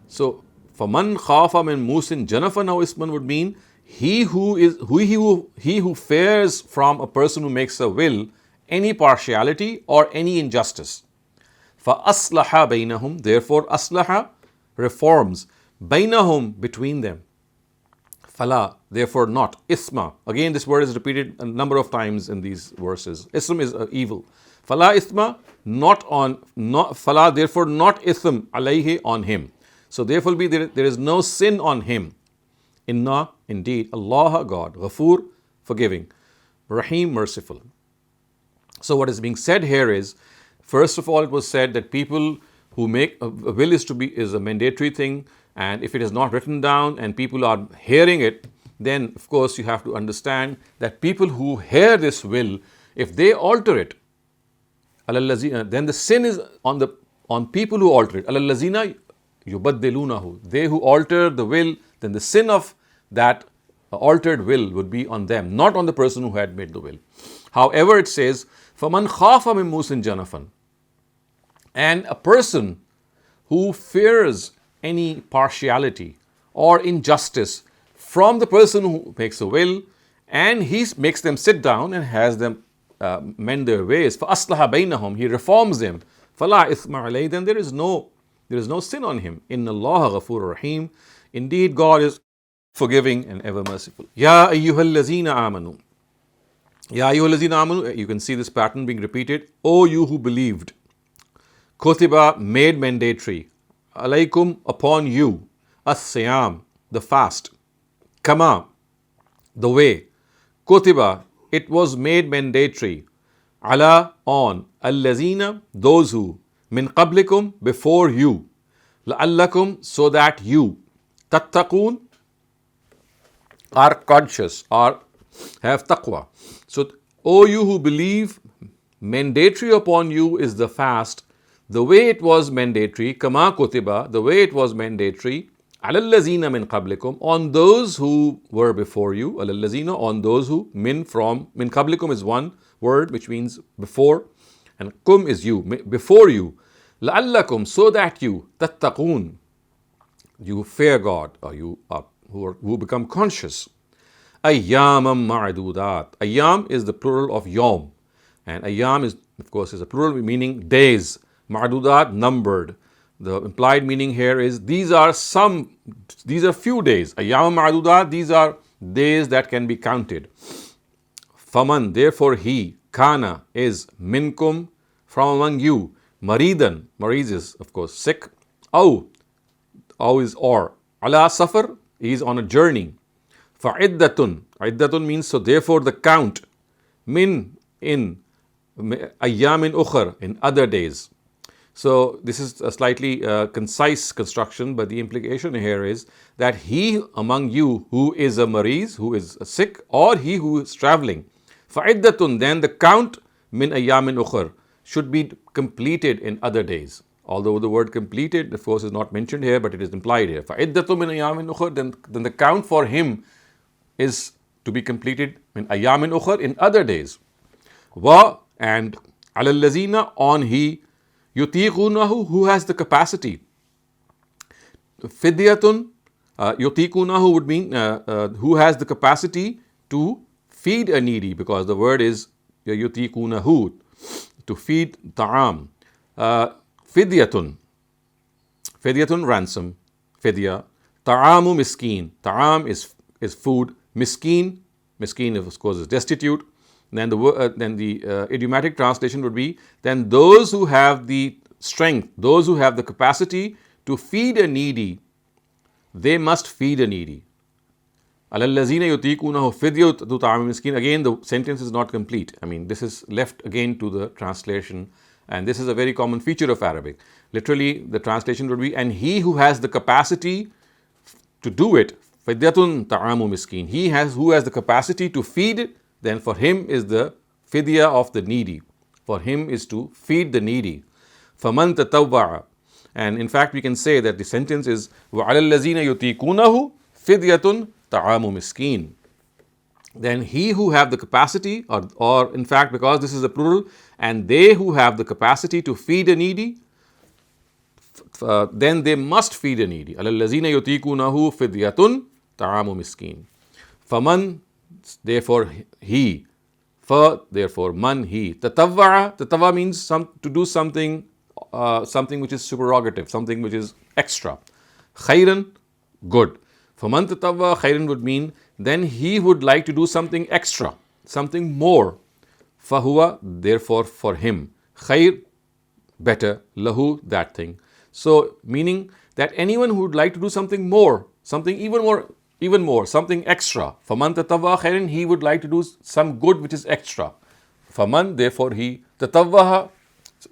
So, faman khafa min musin janafan aw isman would mean he who fears from a person who makes a will any partiality or any injustice. Fa aslaha bainahum, therefore aslaha, reforms, bainahum, between them. Fala, therefore not, isma, again this word is repeated a number of times in these verses. Ism is evil. Fala isma, fala, therefore not ism, alayhi, on him. So therefore there is no sin on him. Inna, indeed, Allah, God, Ghafoor, forgiving, Rahim, merciful. So what is being said here is, first of all, it was said that people who make a will is a mandatory thing, and if it is not written down and people are hearing it, then of course you have to understand that people who hear this will, if they alter it, then the sin is on people who alter it. Alallazina yubaddilunahu, they who alter the will, then the sin of that altered will would be on them, not on the person who had made the will. However, it says, فَمَنْ خَافَ مِن مُوسٍ جَنَفًا, and a person who fears any partiality or injustice from the person who makes a will, and he makes them sit down and has them mend their ways, فَأَصْلَحَ بَيْنَهُمْ, he reforms them, فَلَا إِثْمَ عَلَيْهِ, then there is no sin on him. إِنَّ اللَّهَ غَفُورٌ رَحِيمٌ, indeed God is forgiving and ever merciful. Ya ayyuhallazina amanu. Ya ayyuhallazina amanu, you can see this pattern being repeated. O you who believed. Kutiba, made mandatory. Alaykum, upon you. As-siyam, the fast. Kama, the way. Kutiba, it was made mandatory. Ala, on. Allazina, those who. Min qablikum, before you. La'allakum, so that you. Tattaqoon, are conscious or have taqwa. So, O you who believe, mandatory upon you is the fast, the way it was mandatory, kama kutiba, the way it was mandatory, alallazina min qablikum, on those who were before you, alallazina, on those who, min qablikum is one word which means before, and kum is you, before you, la'allakum, so that you, tattaqoon, you fear God, or you are who become conscious. Ayyamam ma'dudat. Ayyam is the plural of yom, and ayyam is, of course, is a plural meaning days. Ma'dudat, numbered. The implied meaning here is these are few days. Ayyamam ma'dudat, these are days that can be counted. Faman, therefore he, kana is minkum, from among you, maridan, mariz is of course sick, aw is or, ala safar, he is on a journey. Fa'iddatun, iddatun means so therefore the count, min in ayyamin ukhar, in other days. So this is a slightly concise construction, but the implication here is that he among you who is a mariz, who is sick, or he who is traveling, fa'iddatun, then the count min ayyamin ukhar should be completed in other days. Although the word completed, of course, is not mentioned here, but it is implied here. فَعِدَّةٌ مِنْ أَيَّامٍ أُخَرٍ, then the count for him is to be completed in أَيَّامٍ أُخَرٍ, in other days. Wa, and عَلَى الَّذِينَ, on he, يُطِيقُونَهُ, who has the capacity. فِدْيَةٌ, يُطِيقُونَهُ would mean who has the capacity to feed a needy, because the word is يُطِيقُونَهُ, to feed ta'am. Fidyatun, ransom, fidya. Ta'amu miskin, ta'am is food. Miskin of course is destitute. Then the idiomatic translation would be, then those who have the strength, those who have the capacity to feed a needy, they must feed a needy. Alallazina yutiqunahu fidyatu ta'am miskin. Again, the sentence is not complete. I mean, this is left again to the translation. And this is a very common feature of Arabic. Literally, the translation would be, and he who has the capacity to do it, fidyatun ta'amu miskin. Who has the capacity to feed it, then for him is the fidya of the needy. For him is to feed the needy. Faman tatawwa'a. And in fact, we can say that the sentence is, وَعَلَى الَّذِينَ يُطِيقُونَهُ فِدْيَةٌ طَعَامُ مِسْكِينٍ. Then he who have the capacity, or in fact, because this is a plural, and they who have the capacity to feed a needy, then they must feed a needy. Alallazina yutiqunahu fidyatun ta'amu miskin. Faman, therefore he. Therefore man he. Tatawwa means to do something which is superrogative, something which is extra. Khairan, good. Faman tatawwa khairan would mean then he would like to do something extra, something more. Fahuwa, therefore for him. Khair, better. Lahu, that thing. So meaning that anyone who would like to do something more, something even more, something extra. Faman tatawwa khairan, he would like to do some good which is extra. Faman, therefore he. Tatawwaha,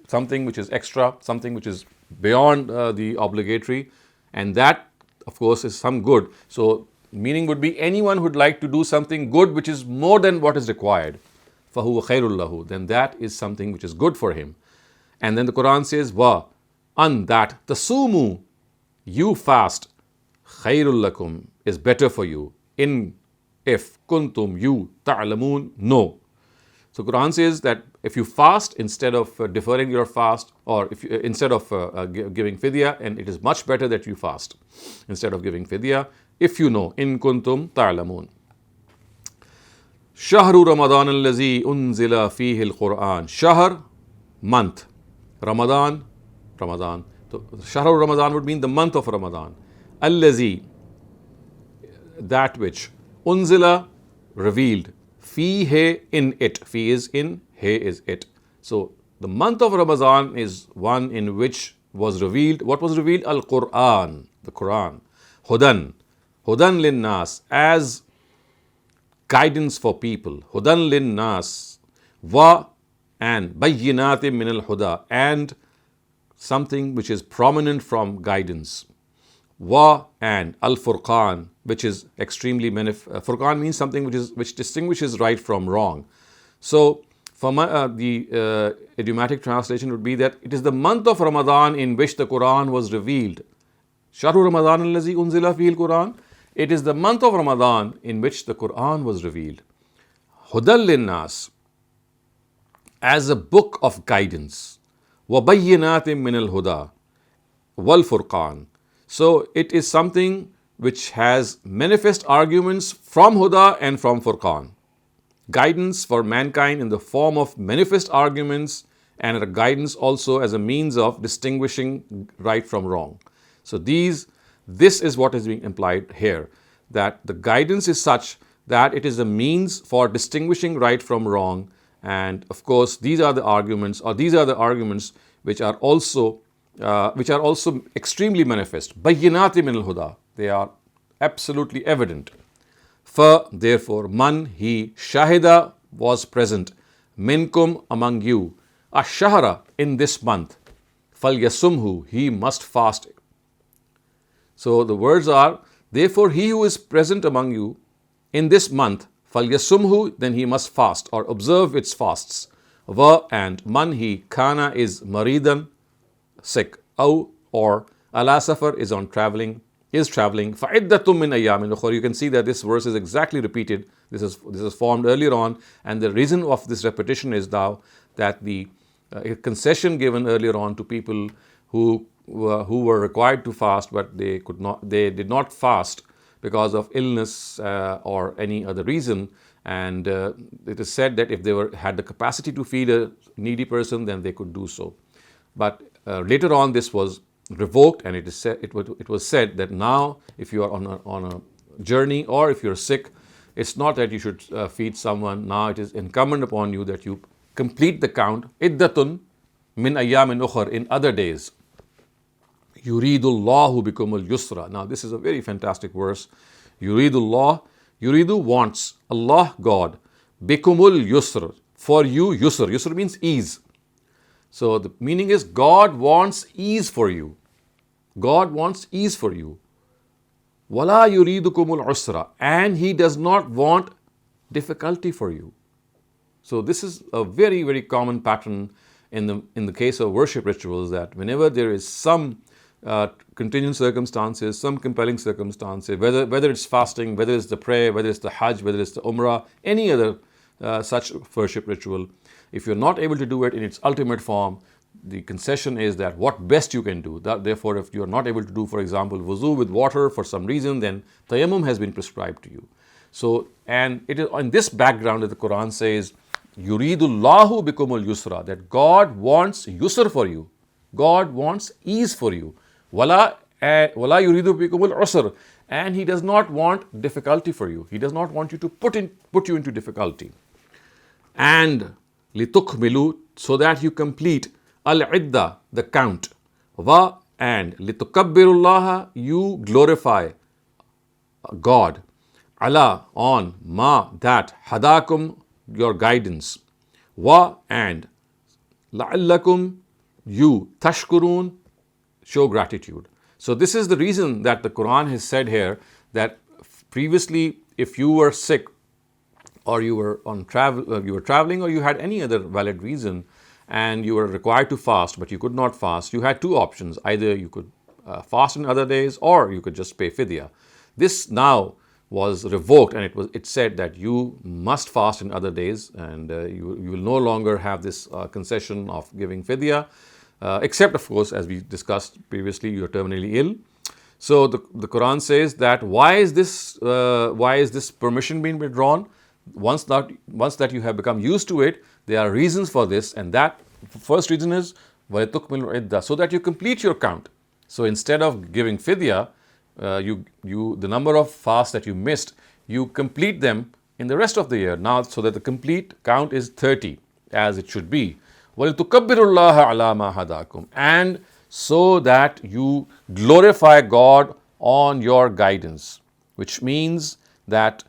something which is extra, something which is beyond the obligatory, and that of course is some good. So meaning would be anyone who would like to do something good which is more than what is required. فَهُوَ خَيْرٌ لَهُ, then that is something which is good for him. And then the Quran says, wa, and that, tasumu, you fast, خَيْرٌ لَكُمْ, is better for you, if kuntum, you, ta'lamun, know. So Quran says that if you fast instead of deferring your fast, or instead of giving fidya, and it is much better that you fast instead of giving fidya, if you know, in kuntum ta'lamun. Shahru Ramadan allazi unzila fihi al-Quran. Shahr, month. Ramadan. So Shahru Ramadan would mean the month of Ramadan. Allazi, that which unzila, revealed, fihe, in it. Fi is in, he is it. So the month of Ramadan is one in which was revealed. What was revealed? Al-Quran, the Quran. Hudan, Hudan lin nas, as guidance for people. Hudan lin nas, wa, and bayyinatim min al huda, and something which is prominent from guidance. Wa, and al furqan, which is extremely furqan means something which distinguishes right from wrong. So for the idiomatic translation would be that it is the month of Ramadan in which the Quran was revealed. Shahru Ramadan allazi unzila fihi al-Quran. It is the month of Ramadan in which the Quran was revealed. Hudal linnas, as a book of guidance. وَبَيِّنَاتٍ مِّنَ الْهُدَى وَالْفُرْقَانِ. So it is something which has manifest arguments from Huda and from Furqan. Guidance for mankind in the form of manifest arguments, and a guidance also as a means of distinguishing right from wrong. So this is what is being implied here, that the guidance is such that it is a means for distinguishing right from wrong. And of course, these are the arguments which are also extremely manifest. Bayyinati min al-huda, they are absolutely evident. For therefore, man, he, shahida, was present, minkum, among you, ash-shahra, in this month, falyasumhu, he must fast. So the words are, therefore he who is present among you in this month, falyasumhu, then he must fast or observe its fasts. Va, and man, he, kana, is maridan, sick, or ala safar, is traveling. Fa'iddatum min ayyamin ukhra. You can see that this verse is exactly repeated. This is formed earlier on, and the reason of this repetition is now that the concession given earlier on to people who were required to fast, but they did not fast because of illness or any other reason. And it is said that if they had the capacity to feed a needy person, then they could do so. But later on, this was revoked, and it was said that now, if you are on a journey or if you're sick, it's not that you should feed someone. Now it is incumbent upon you that you complete the count. Iddatun min ayyamin ukhar, in other days. Yuridullahu bikumul yusra. Now this is a very fantastic verse. Yuridullah, yuridu wants, Allah, God, bikumul yusr, for you, yusr. Yusr means ease. So the meaning is God wants ease for you. God wants ease for you. Wala yuridukumul usra, and He does not want difficulty for you. So this is a very, very common pattern in the case of worship rituals, that whenever there is some contingent circumstances, some compelling circumstances, whether it's fasting, whether it's the prayer, whether it's the Hajj, whether it's the Umrah, any other such worship ritual, if you're not able to do it in its ultimate form, the concession is that what best you can do. Therefore, if you are not able to do, for example, wuzu with water for some reason, then tayammum has been prescribed to you. So, and it is on this background that the Quran says, yuridullahu bikumul yusra, that God wants yusr for you. God wants ease for you. Wala yuridu bikumul usr, and He does not want difficulty for you. He does not want you to put you into difficulty. And litukmilu, so that you complete al-idda, the count. Va, and litukabbirullaha, you glorify God. Ala, on, ma, that, hadakum, your guidance. Wa, and la'allakum, you, tashkurun, show gratitude. So this is the reason that the Quran has said here that previously, if you were sick or you were traveling, or you had any other valid reason and you were required to fast but you could not fast, you had two options. Either you could fast in other days, or you could just pay fidya. This now was revoked, and it said that you must fast in other days, and you will no longer have this concession of giving fidya, except of course, as we discussed previously, you are terminally ill. So the Quran says that why is this permission being withdrawn? Once that you have become used to it, there are reasons for this, and that first reason is so that you complete your count. So instead of giving fidya, the number of fasts that you missed, you complete them in the rest of the year. Now, so that the complete count is 30, as it should be. وَلِتُكَبِّرُوا اللَّهَ عَلَى مَا هَدَاكُمْ, and so that you glorify God on your guidance, which means that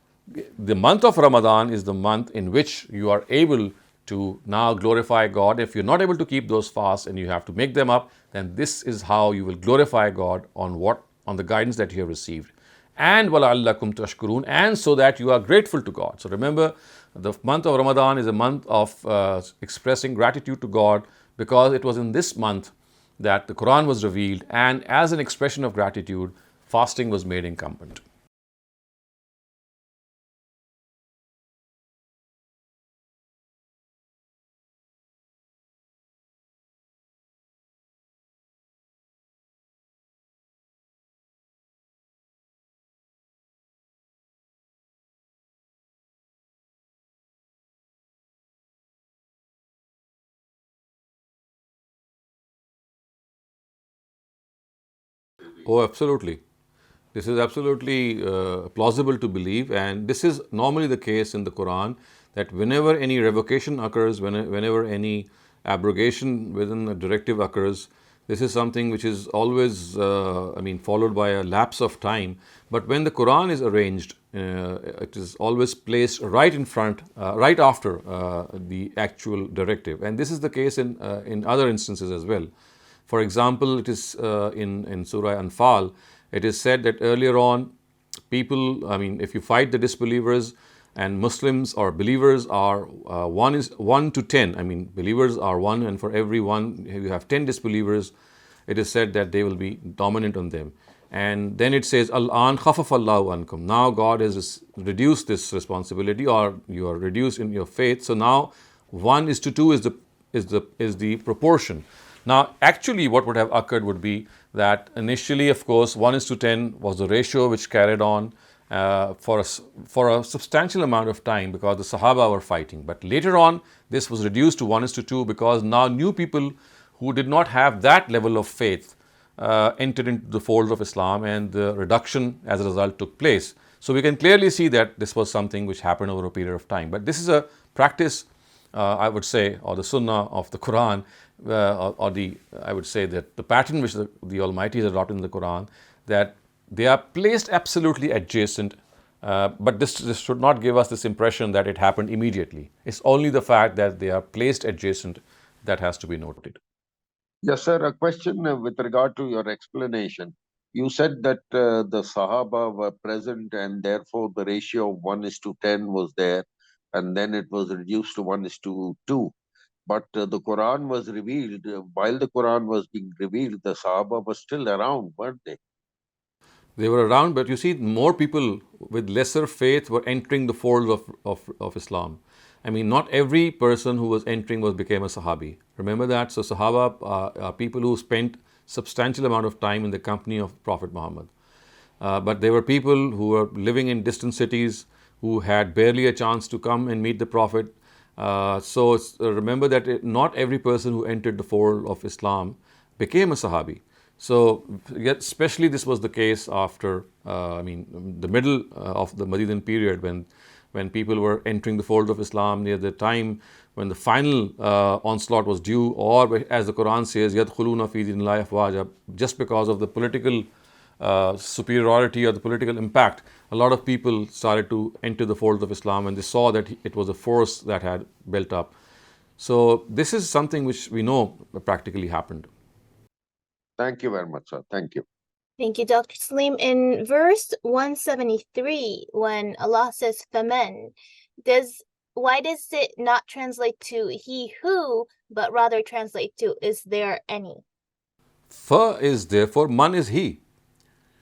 the month of Ramadan is the month in which you are able to now glorify God. If you're not able to keep those fasts and you have to make them up, then this is how you will glorify God on the guidance that you have received. And وَلَعَلَّكُمْ تَشْكُرُونَ, and so that you are grateful to God. So remember, the month of Ramadan is a month of expressing gratitude to God, because it was in this month that the Quran was revealed, and as an expression of gratitude, fasting was made incumbent. Oh, absolutely. This is absolutely plausible to believe, and this is normally the case in the Quran, that whenever any revocation occurs, whenever any abrogation within a directive occurs, this is something which is always, followed by a lapse of time. But when the Quran is arranged, it is always placed right in front, right after the actual directive, and this is the case in other instances as well. For example, it is in Surah Anfal, it is said that earlier on, if you fight the disbelievers, and Muslims or believers are 1 to 10, believers are 1, and for every 1 you have 10 disbelievers, it is said that they will be dominant on them. And then it says, Al-an khafafallahu ankum. Now God has reduced this responsibility, or you are reduced in your faith. So now 1:2 is the proportion. Now, actually, what would have occurred would be that initially, of course, 1:10 was the ratio which carried on for a substantial amount of time, because the Sahaba were fighting. But later on, this was reduced to 1:2, because now new people who did not have that level of faith entered into the fold of Islam, and the reduction as a result took place. So we can clearly see that this was something which happened over a period of time. But this is a practice, I would say, or the Sunnah of the Quran, I would say that the pattern which the Almighty has adopted in the Quran, that they are placed absolutely adjacent, but this should not give us this impression that it happened immediately. It's only the fact that they are placed adjacent that has to be noted. Yes, sir. A question with regard to your explanation. You said that the Sahaba were present, and therefore the ratio of 1:10 was there, and then it was reduced to 1:2. But the Quran was revealed. While the Quran was being revealed, the Sahaba were still around, weren't they? They were around, but you see, more people with lesser faith were entering the fold of Islam. Not every person who was entering became a Sahabi. Remember that? So Sahaba are people who spent substantial amount of time in the company of Prophet Muhammad. But there were people who were living in distant cities, who had barely a chance to come and meet the Prophet. Remember that not every person who entered the fold of Islam became a Sahabi. So, yet especially this was the case after, the middle of the Medinan period, when people were entering the fold of Islam, near the time when the final onslaught was due, or as the Quran says, يَدْخُلُونَ فِي دِينِ اللَّهِ أَفْوَاجًا, just because of the political superiority or the political impact, a lot of people started to enter the fold of Islam, and they saw that it was a force that had built up. So this is something which we know practically happened. Thank you very much, sir. Thank you. Thank you, Dr. Saleem. In verse 173, when Allah says "faman," why does it not translate to "he who," but rather translate to "is there any"? Fa is therefore, man is he.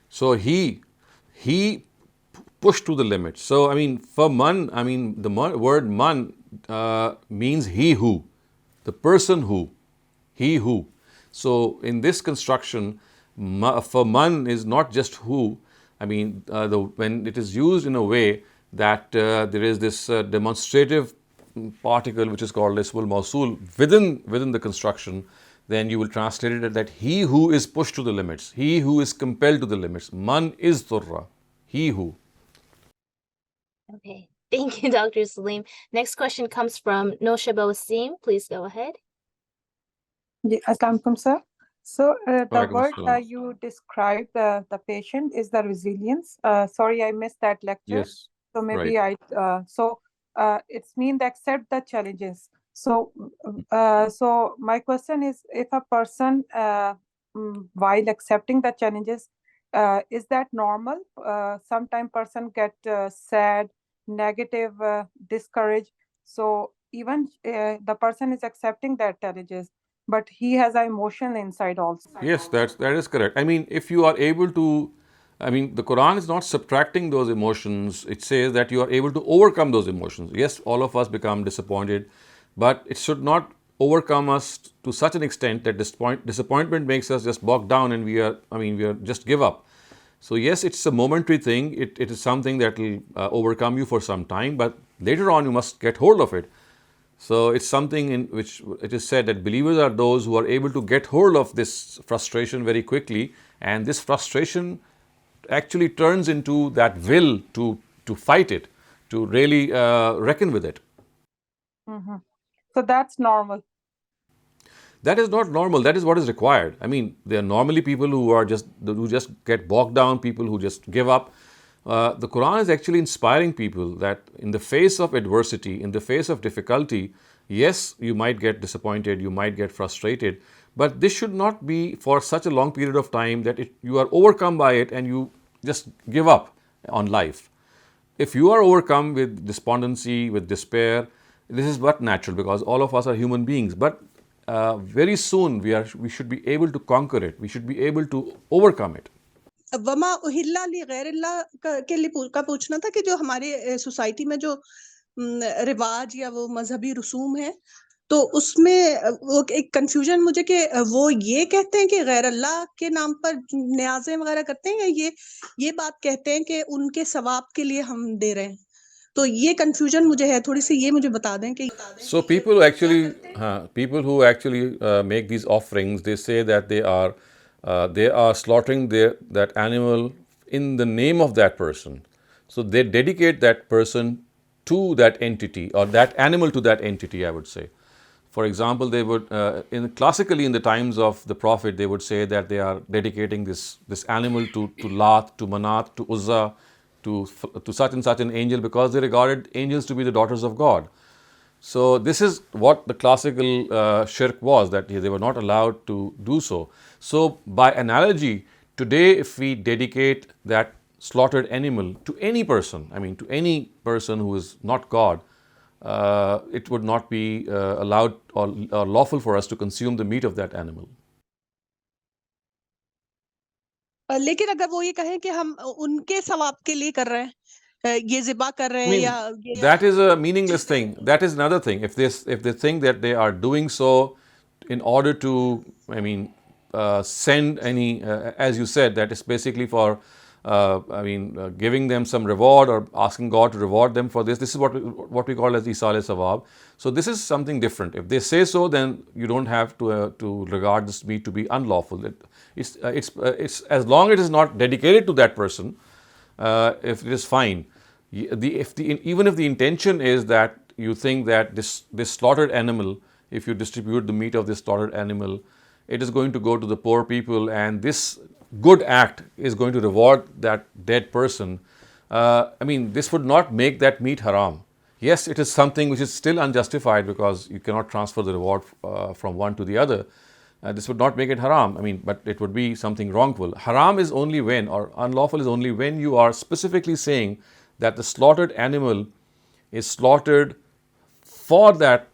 So he pushed to the limit. So for man, the word man means he who, the person who, he who. So in this construction, for man is not just who. When it is used in a way that there is this demonstrative particle which is called ismul mawsul within the construction, then you will translate it that he who is pushed to the limits, he who is compelled to the limits. Man is turra, he who. Okay, thank you, Dr. Saleem. Next question comes from Noshaba Wasim. Please go ahead. Assalamu alaikum, sir. So the Walaikum word assalam. you described, the patient, is the resilience. Sorry, I missed that lecture. Yes, So maybe right. it's mean to accept the challenges. So so my question is, if a person while accepting the challenges, is that normal? Sometimes person get sad, negative, discouraged. So even the person is accepting that challenges, but he has an emotion inside also. Yes, that is correct. I mean, if you are able to, I mean, the Quran is not subtracting those emotions. It says that you are able to overcome those emotions. Yes, all of us become disappointed, but it should not overcome us to such an extent that disappointment makes us just bog down and we are just give up. So yes, it's a momentary thing. It is something that will overcome you for some time, but later on you must get hold of it. So it's something in which it is said that believers are those who are able to get hold of this frustration very quickly, and this frustration actually turns into that will to fight it, to really reckon with it. Mhm. So that's normal. That is not normal. That is what is required. I mean, there are normally people who just get bogged down, people who just give up. The Quran is actually inspiring people that in the face of adversity, in the face of difficulty, yes, you might get disappointed, you might get frustrated, but this should not be for such a long period of time that you are overcome by it and you just give up on life. If you are overcome with despondency, with despair, this is but natural because all of us are human beings. But very soon we should be able to conquer it. We should be able to overcome it. वमा उहिल्ला ली गैरिल्लाह के लिए का पूछना था कि जो हमारे society में जो रिवाज या वो मजहबी रसूम है, तो उसमें वो एक कंफ्यूजन मुझे कि वो ये कहते हैं कि गैर अल्लाह के नाम पर न्याज़ें वगैरह करते हैं, या ये बात कहते हैं कि उनके सवाब के लिए हम दे रहे हैं। तो ये कंफ्यूजन मुझे है, थोड़ी सी ये मुझे बता दें कि So people who actually make these offerings, they say that they are slaughtering that animal in the name of that person. So they dedicate that person to that entity or that animal to that entity, I would say. For example, they would classically in the times of the Prophet, they would say that they are dedicating this animal to Lat, to Manat, to Uzza, to such and such an angel, because they regarded angels to be the daughters of God. So this is what the classical shirk was, that they were not allowed to do so. So by analogy, today if we dedicate that slaughtered animal to any person, I mean to any person who is not God, it would not be allowed or lawful for us to consume the meat of that animal. लेकिन अगर वो ये कहें कि हम उनके सवाब के लिए कर रहे हैं, ये ज़िबा कर रहे हैं, या that is a meaningless thing. That is another thing. If they think that they are doing so in order to, send any, as you said, that is basically for, giving them some reward or asking God to reward them for this. This is what we call as Isal Sawab. So this is something different. If they say so, then you don't have to regard this meat to be unlawful. It's as long as it is not dedicated to that person, if it is fine. Even if the intention is that you think that this slaughtered animal, if you distribute the meat of this slaughtered animal, it is going to go to the poor people, and this good act is going to reward that dead person. This would not make that meat haram. Yes, it is something which is still unjustified because you cannot transfer the reward from one to the other. This would not make it haram, but it would be something wrongful. Haram is only when, or unlawful is only when you are specifically saying that the slaughtered animal is slaughtered for that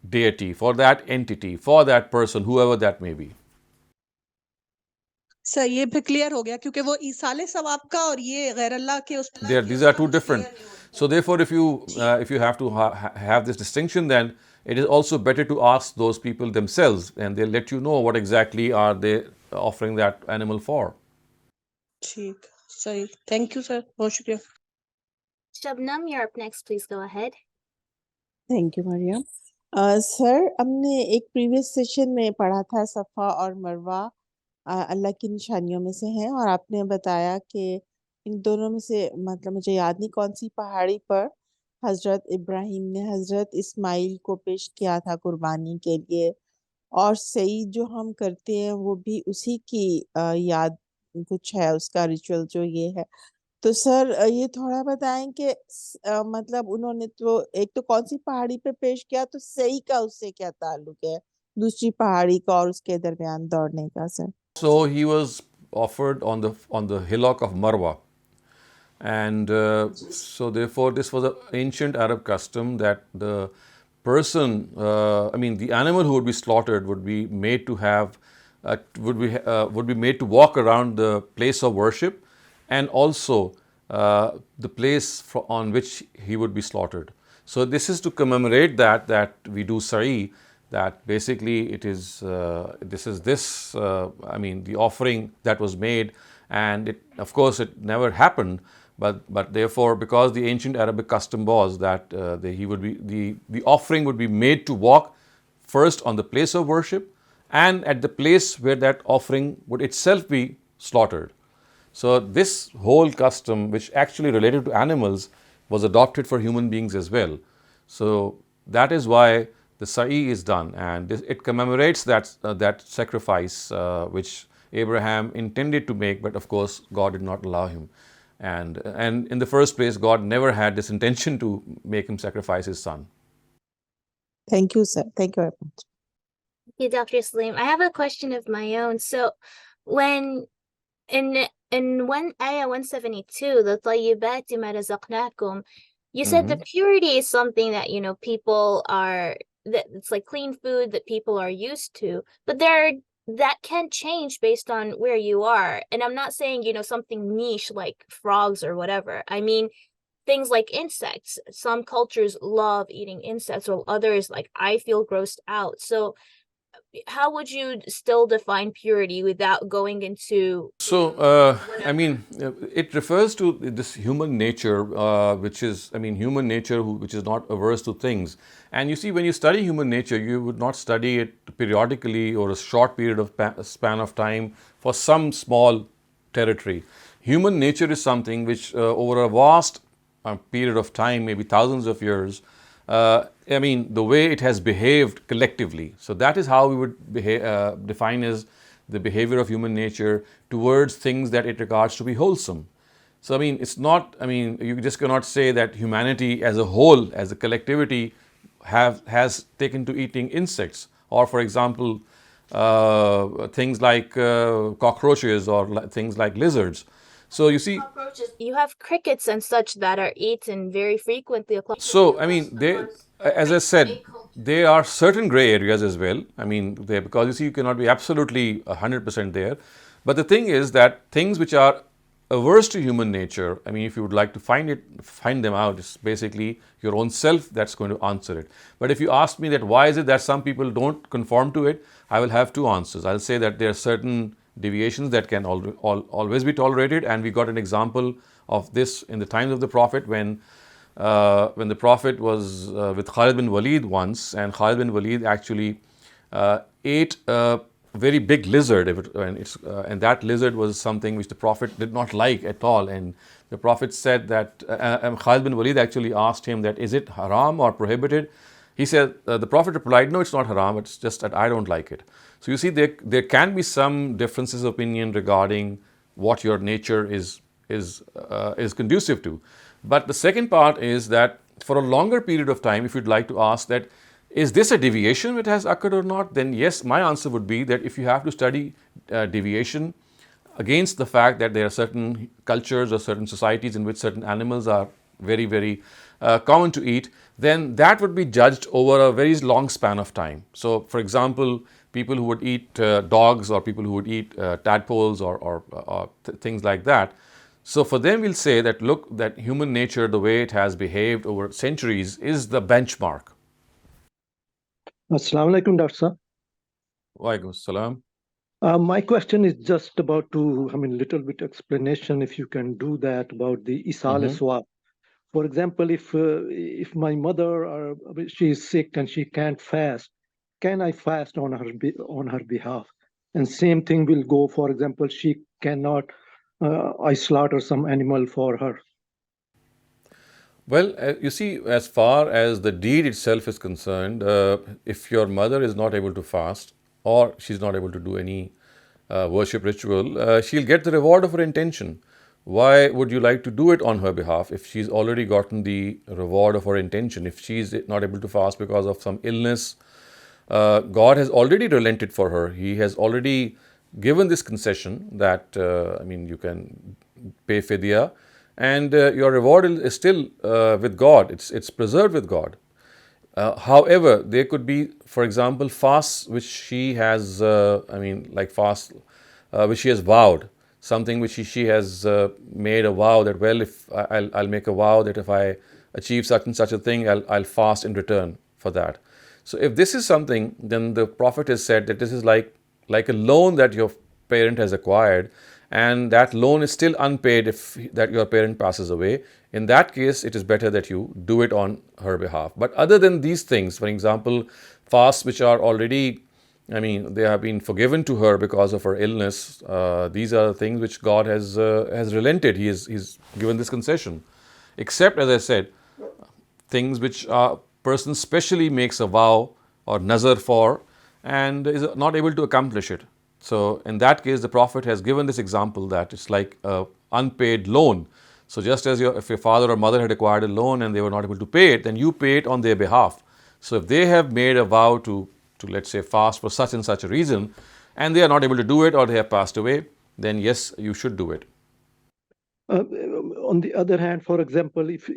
deity, for that entity, for that person, whoever that may be. Sir ये भी clear हो गया, क्योंकि वो ईसाले सवाब का और ये गैर अल्लाह के उस These are two different. So therefore, if you have to have this distinction, then it is also better to ask those people themselves, and they'll let you know what exactly are they offering that animal for. ठीक, सही, thank you sir, बहुत शुक्रिया। Shabnam, you're up next. Please go ahead. Thank you, Maria. Sir हमने एक previous session में पढ़ा था सफ़ा और मरवा अल्लाह की निशानियों में से हैं और आपने बताया कि इन दोनों में से मतलब मुझे याद नहीं कौन सी पहाड़ी पर हजरत इब्राहिम ने हजरत इस्माइल को पेश किया था कुर्बानी के लिए और सही जो हम करते हैं वो भी उसी की याद कुछ है उसका रिचुअल जो ये है तो सर ये थोड़ा बताएं कि मतलब उन्होंने तो एक तो कौन सी पहाड़ी पे पेश किया तो सही का उससे क्या ताल्लुक है दूसरी पहाड़ी का और उसके दरमियान दौड़ने का sir So he was offered on the hillock of Marwa, and so therefore this was an ancient Arab custom that the person, I mean the animal who would be slaughtered would be made to have would be made to walk around the place of worship and also the place on which he would be slaughtered. So this is to commemorate that we do sa'i, that basically it is I mean the offering that was made, and it, of course it never happened, but therefore because the ancient Arabic custom was that the offering would be made to walk first on the place of worship and at the place where that offering would itself be slaughtered. So this whole custom, which actually related to animals, was adopted for human beings as well. So that is why the sa'i is done, and it commemorates that sacrifice which Abraham intended to make, but of course God did not allow him. And in the first place, God never had this intention to make him sacrifice his son. Thank you sir thank you very much. Thank you, Dr. Saleem. I have a question of my own. So when in one ayah 172, the tayyibati ma razaqnakum, you said the purity is something that people are, that it's like clean food that people are used to, but that can change based on where you are. And I'm not saying something niche like frogs or whatever. I mean things like insects. Some cultures love eating insects, while others, like I, feel grossed out. So how would you still define purity without going into So, I mean, it refers to this human nature, which is, I mean, human nature which is not averse to things. And you see, when you study human nature, you would not study it periodically or a short period of span of time for some small territory. Human nature is something which, over a vast period of time, maybe thousands of years, I mean, the way it has behaved collectively. So that is how we would define as the behavior of human nature towards things that it regards to be wholesome. So, I mean, it's not, I mean, you just cannot say that humanity as a whole, as a collectivity, has taken to eating insects, or for example, things like cockroaches or things like lizards. So you see, you have crickets and such that are eaten very frequently. so I mean, as I said, there are certain gray areas as well. I mean, because you see, you cannot be absolutely 100% there. But the thing is that things which are averse to human nature, I mean, if you would like to find them out, it's basically your own self that's going to answer it. But if you ask me that why is it that some people don't conform to it, I will have two answers. I'll say that there are certain deviations that can always be tolerated, and we got an example of this in the times of the Prophet when the Prophet was with Khalid bin Walid once, and Khalid bin Walid actually ate a very big lizard, and that lizard was something which the Prophet did not like at all. And the Prophet said that, Khalid bin Walid actually asked him that, is it haram or prohibited? He said, the Prophet replied, no, it's not haram, it's just that I don't like it. So you see, there can be some differences of opinion regarding what your nature is conducive to. But the second part is that for a longer period of time, if you'd like to ask that, is this a deviation which has occurred or not? Then yes, my answer would be that if you have to study deviation against the fact that there are certain cultures or certain societies in which certain animals are very, very common to eat, then that would be judged over a very long span of time. So, for example, people who would eat dogs, or people who would eat tadpoles or things like that. So for them, we'll say that, look, that human nature, the way it has behaved over centuries, is the benchmark. Assalamu alaikum, Dr. Sir. Walaikum assalam. My question is just about little bit explanation, if you can do that, about the Isal Swab. For example, if my mother she is sick and she can't fast, can I fast on her behalf? And same thing will go. For example, she cannot. I slaughter some animal for her. Well, you see, as far as the deed itself is concerned, if your mother is not able to fast or she's not able to do any worship ritual, she'll get the reward of her intention. Why would you like to do it on her behalf if she's already gotten the reward of her intention? If she's not able to fast because of some illness, God has already relented for her. He has already given this concession that, you can pay fidya and your reward is still with God. It's preserved with God. However, there could be, for example, fasts which she has, fasts which she has vowed, something which she has made a vow that, well, if I'll make a vow that if I achieve such and such a thing, I'll fast in return for that. So if this is something, then the Prophet has said that this is like a loan that your parent has acquired, and that loan is still unpaid if that your parent passes away. In that case, it is better that you do it on her behalf. But other than these things, for example, fasts which are already, they have been forgiven to her because of her illness. These are things which God has relented. He's given this concession. Except, as I said, things which a person specially makes a vow or nazar for and is not able to accomplish it. So in that case, the Prophet has given this example that it's like an unpaid loan. So just as if your father or mother had acquired a loan and they were not able to pay it, then you pay it on their behalf. So if they have made a vow to let's say fast for such and such a reason, and they are not able to do it or they have passed away, then yes, you should do it. On the other hand, for example, if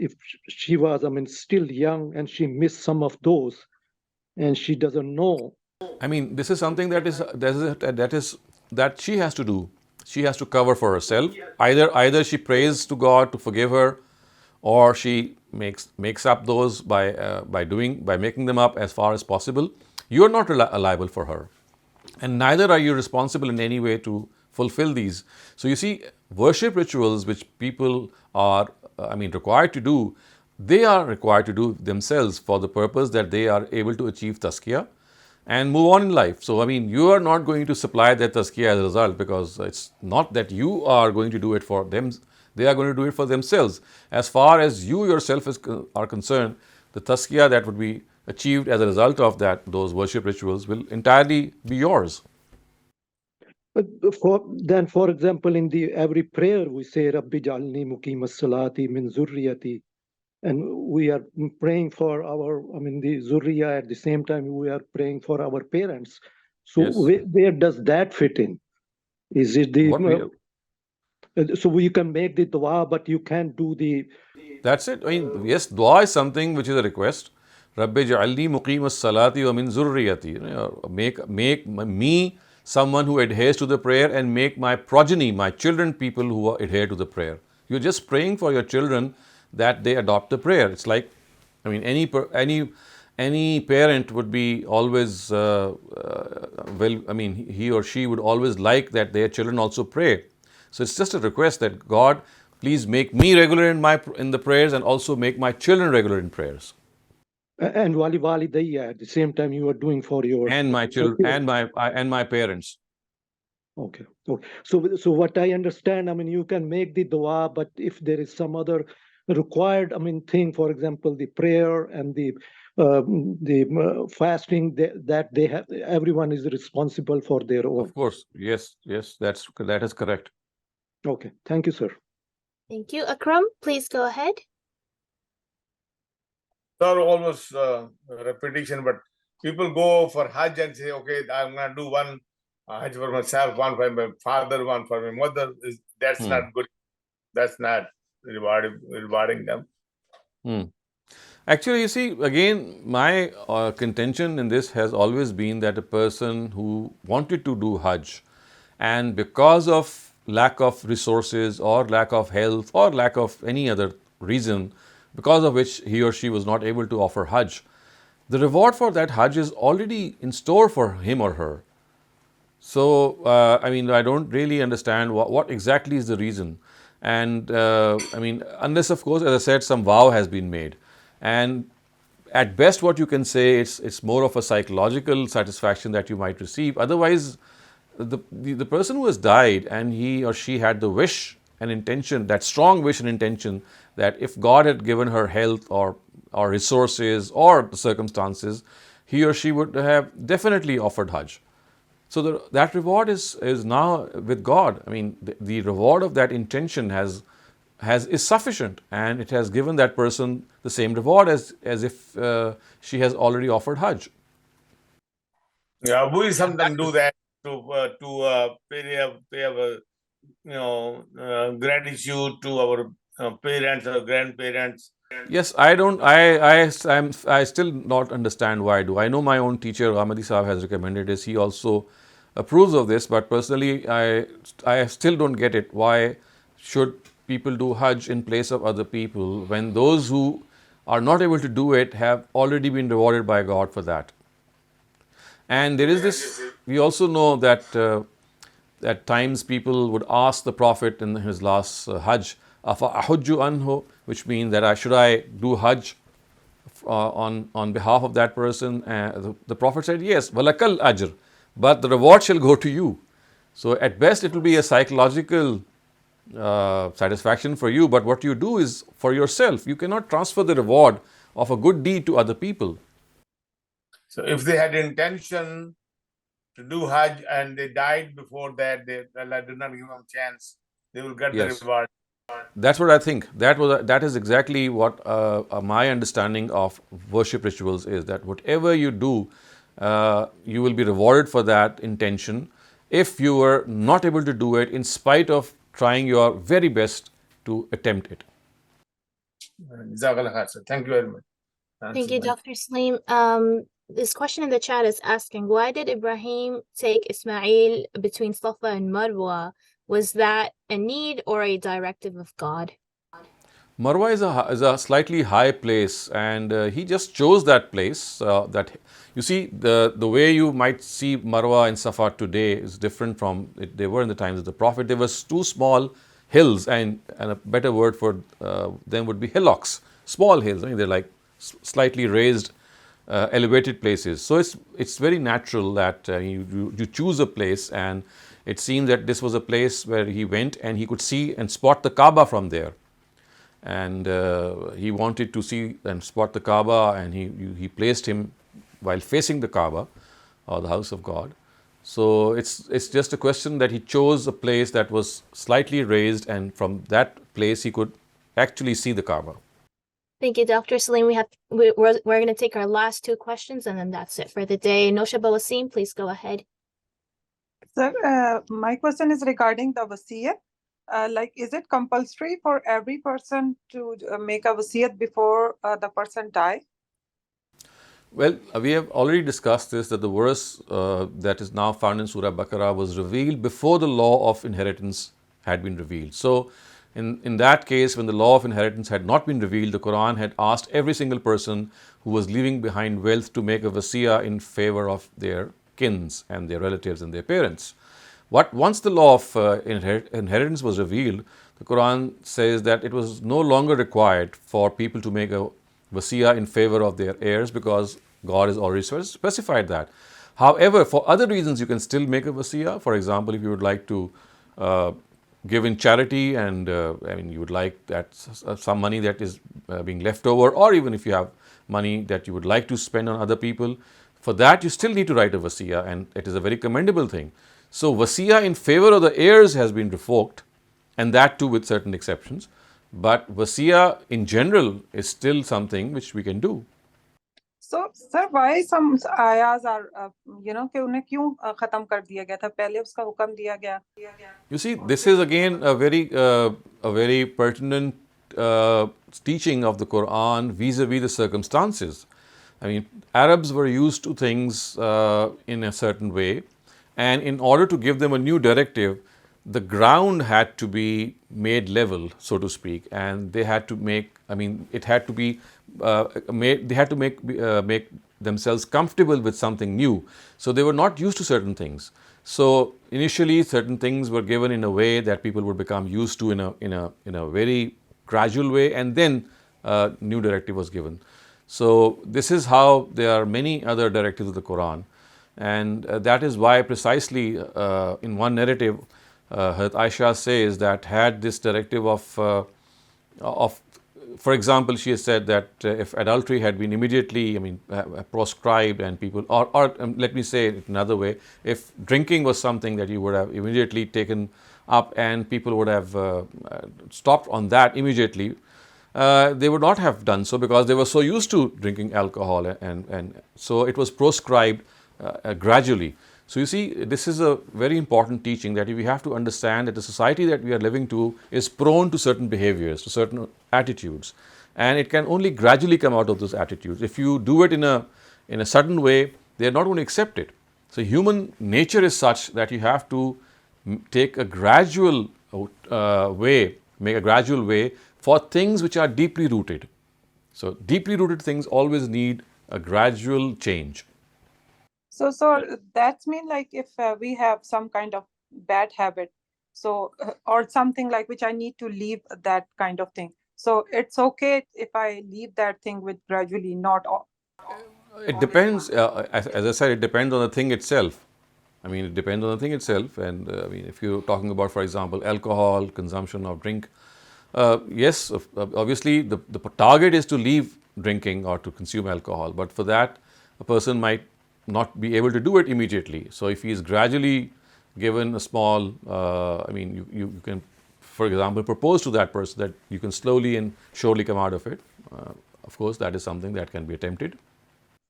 she was, still young and she missed some of those, and she doesn't know. This is something that she has to do. She has to cover for herself. Either she prays to God to forgive her, or she makes up those by making them up as far as possible. You are not liable for her, and neither are you responsible in any way to fulfill these. So you see, worship rituals which people are required to do, they are required to do themselves for the purpose that they are able to achieve tazkiyah and move on in life. So you are not going to supply that tazkiyah as a result, because it's not that you are going to do it for them. They are going to do it for themselves. As far as you yourself are concerned, the tazkiyah that would be achieved as a result of those worship rituals will entirely be yours. But for example, in every prayer we say, Rabbi ja'alni muqim as-salati min zurriyati, and we are praying for the zurriya. At the same time, we are praying for our parents. So yes. Where does that fit in? Is it so you can make the dua, but you can't do the... That's it. Yes, dua is something which is a request. Rabbi ja'alni muqim as-salati wa min zurriyati. Make me someone who adheres to the prayer, and make my progeny, my children, people who adhere to the prayer. You're just praying for your children that they adopt the prayer. It's like, any parent would be always, he or she would always like that their children also pray. So it's just a request that God, please make me regular in the prayers, and also make my children regular in prayers. And wali walidayya, at the same time you are doing for your... And my children, and my parents. Okay. So what I understand, you can make the dua, but if there is some other required, thing, for example, the prayer and the fasting, that they have, everyone is responsible for their own. Of course, yes, that is correct. Okay, thank you, sir. Thank you. Akram, please go ahead. Sir, almost repetition, but people go for Hajj and say, okay, I'm going to do one Hajj for myself, one for my father, one for my mother. That's not good. That's not rewarding them. Actually, you see, again, my contention in this has always been that a person who wanted to do Hajj, and because of lack of resources or lack of health or lack of any other reason, because of which he or she was not able to offer Hajj, the reward for that Hajj is already in store for him or her. So, I don't really understand what exactly is the reason. And I mean, unless of course, as I said, some vow has been made. And at best what you can say, it's more of a psychological satisfaction that you might receive. Otherwise, the person who has died and he or she had the wish and intention, that strong wish and intention, that if God had given her health or resources or the circumstances, he or she would have definitely offered Hajj. So that reward is now with God. I mean, the reward of that intention is sufficient, and it has given that person the same reward as if she has already offered Hajj. Yeah, we sometimes do that to pay our gratitude to our parents or grandparents. Yes, I still not understand why do. I know my own teacher Ghamidi Sahab has recommended this. He also approves of this, but personally I still don't get it. Why should people do Hajj in place of other people when those who are not able to do it have already been rewarded by God for that? And there is this, we also know that at times people would ask the Prophet in his last Hajj, Afa ahujju anhu, which means that should I do Hajj on behalf of that person? The Prophet said, yes, walakal ajr, but the reward shall go to you. So at best it will be a psychological satisfaction for you, but what you do is for yourself. You cannot transfer the reward of a good deed to other people. So if they had intention to do Hajj and they died before that, Allah did not give them a chance, they will get the reward. That's what I think. That is exactly what my understanding of worship rituals is, that whatever you do, you will be rewarded for that intention if you were not able to do it in spite of trying your very best to attempt it. Thank you very much. Thank you, Dr. Saleem. This question in the chat is asking, why did Ibrahim take Ismail between Safa and Marwa? Was that a need or a directive of God? Marwa is a slightly high place, and he just chose that place. That you see, the way you might see Marwa and Safa today is different from they were in the times of the Prophet. There was two small hills, and a better word for them would be hillocks, small hills. I mean, they're like slightly raised, elevated places. So it's very natural that you choose a place, and it seems that this was a place where he went and he could see and spot the Kaaba from there. And he wanted to see and spot the Kaaba, and he placed him while facing the Kaaba or the house of God. So it's just a question that he chose a place that was slightly raised, and from that place he could actually see the Kaaba. Thank you, Dr. Saleem. We're going to take our last two questions, and then that's it for the day. Nosha Bawasim, please go ahead. Sir, my question is regarding the wasiyat. Like, is it compulsory for every person to make a wasiyat before the person die? Well, we have already discussed this, that the verse that is now found in Surah Baqarah was revealed before the law of inheritance had been revealed. So in that case, when the law of inheritance had not been revealed, the Quran had asked every single person who was leaving behind wealth to make a wasiyah in favor of their kins and their relatives and their parents. Once the law of inheritance was revealed, the Quran says that it was no longer required for people to make a wasiyah in favor of their heirs, because God has already specified that. However, for other reasons, you can still make a wasiyah. For example, if you would like to give in charity, and you would like that some money that is being left over, or even if you have money that you would like to spend on other people, for that you still need to write a wasiyah, and it is a very commendable thing. So wasiyah in favor of the heirs has been revoked, and that too with certain exceptions. But wasiyah in general is still something which we can do. So, sir, why some ayahs are, कि उन्हें क्यों खत्म कर दिया गया था? पहले उसका हुक्म दिया गया. You see, this is again a very pertinent teaching of the Quran vis-a-vis the circumstances. I mean, Arabs were used to things in a certain way, and in order to give them a new directive, the ground had to be made level, so to speak, and they had to make. It had to be made. They had to make themselves comfortable with something new. So they were not used to certain things. So initially, certain things were given in a way that people would become used to in a very gradual way, and then new directive was given. So this is how there are many other directives of the Quran, and that is why precisely in one narrative, Hazrat Aisha says that had this directive of, for example, she has said that if adultery had been immediately, proscribed, and people, or let me say it another way, if drinking was something that you would have immediately taken up and people would have stopped on that immediately, they would not have done so because they were so used to drinking alcohol, and so it was proscribed gradually. So you see, this is a very important teaching that we have to understand that the society that we are living to is prone to certain behaviors, to certain attitudes, and it can only gradually come out of those attitudes. If you do it in a sudden way, they are not going to accept it. So human nature is such that you have to take a gradual make a gradual way for things which are deeply rooted. So deeply rooted things always need a gradual change. So that's mean like if we have some kind of bad habit, so or something like which I need to leave that kind of thing. So it's okay if I leave that thing with gradually, not all. It depends, as I said, it depends on the thing itself. It depends on the thing itself, and if you're talking about, for example, alcohol, consumption of drink, yes, obviously the target is to leave drinking or to consume alcohol, but for that, a person might not be able to do it immediately. So if he is gradually given a small, you can, for example, propose to that person that you can slowly and surely come out of it. Of course, that is something that can be attempted.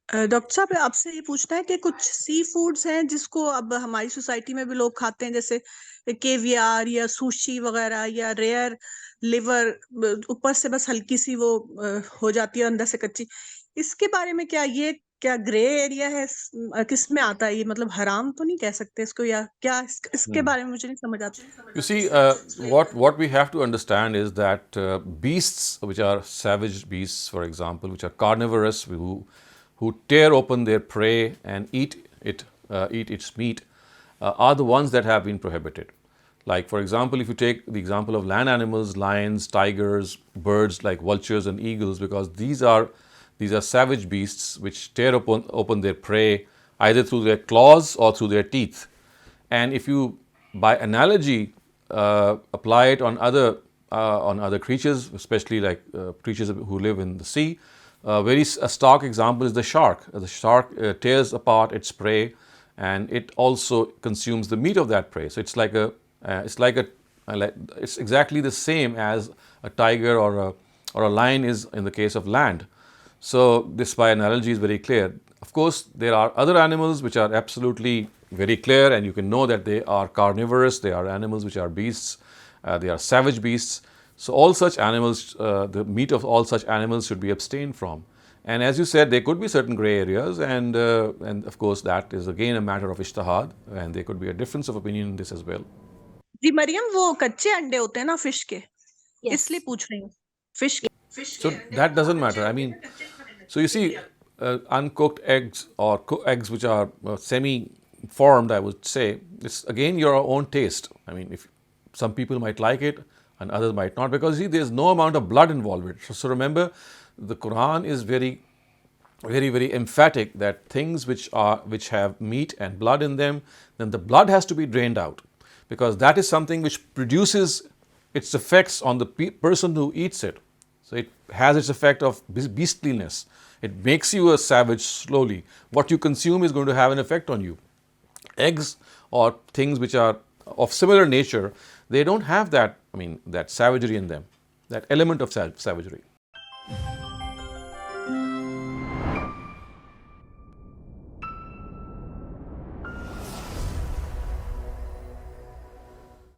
Doctor साहब आपसे ये पूछना है कि कुछ sea foods हैं जिसको अब हमारी सोसाइटी में भी लोग खाते हैं, जैसे केवियार या सुशी वगैरह या रेयर लिवर, ऊपर से बस हल्की सी वो हो जाती है, अंदर से कच्ची. इसके बारे में क्या ग्रे एरिया है, किस में आता है ये, मतलब हराम तो नहीं कह सकते इसको, या क्या इसके बारे में मुझे नहीं समझ आता. You see, what we have to understand is that beasts which are savage beasts, for example, which are carnivorous, who tear open their prey and eat its meat, are the ones that have been prohibited. Like, for example, if you take the example of land animals, lions, tigers, birds like vultures and eagles, because these are savage beasts which tear open their prey either through their claws or through their teeth. And if you, by analogy, apply it on other creatures, especially like creatures who live in the sea, a stark example is the shark. The shark tears apart its prey, and it also consumes the meat of that prey. So it's exactly the same as a tiger or a lion is in the case of land. So this, by analogy, is very clear. Of course, there are other animals which are absolutely very clear, and you can know that they are carnivorous. They are animals which are beasts. They are savage beasts. So all such animals, the meat of all such animals should be abstained from. And as you said, there could be certain gray areas, and of course that is again a matter of ijtihad, and there could be a difference of opinion in this as well. जी मरियम, वो कच्चे अंडे होते हैं ना fish के, Yes. इसलिए पूछ रही हूँ. फिश के. So that doesn't matter. So you see, uncooked eggs or eggs which are semi-formed, I would say, it's again your own taste. If some people might like it and others might not, because there's no amount of blood involved with it. So remember, the Quran is very, very, very emphatic that things which have meat and blood in them, then the blood has to be drained out, because that is something which produces its effects on the person who eats it. So it has its effect of beastliness. It makes you a savage slowly. What you consume is going to have an effect on you. Eggs or things which are of similar nature, they don't have that, that savagery in them, that element of savagery.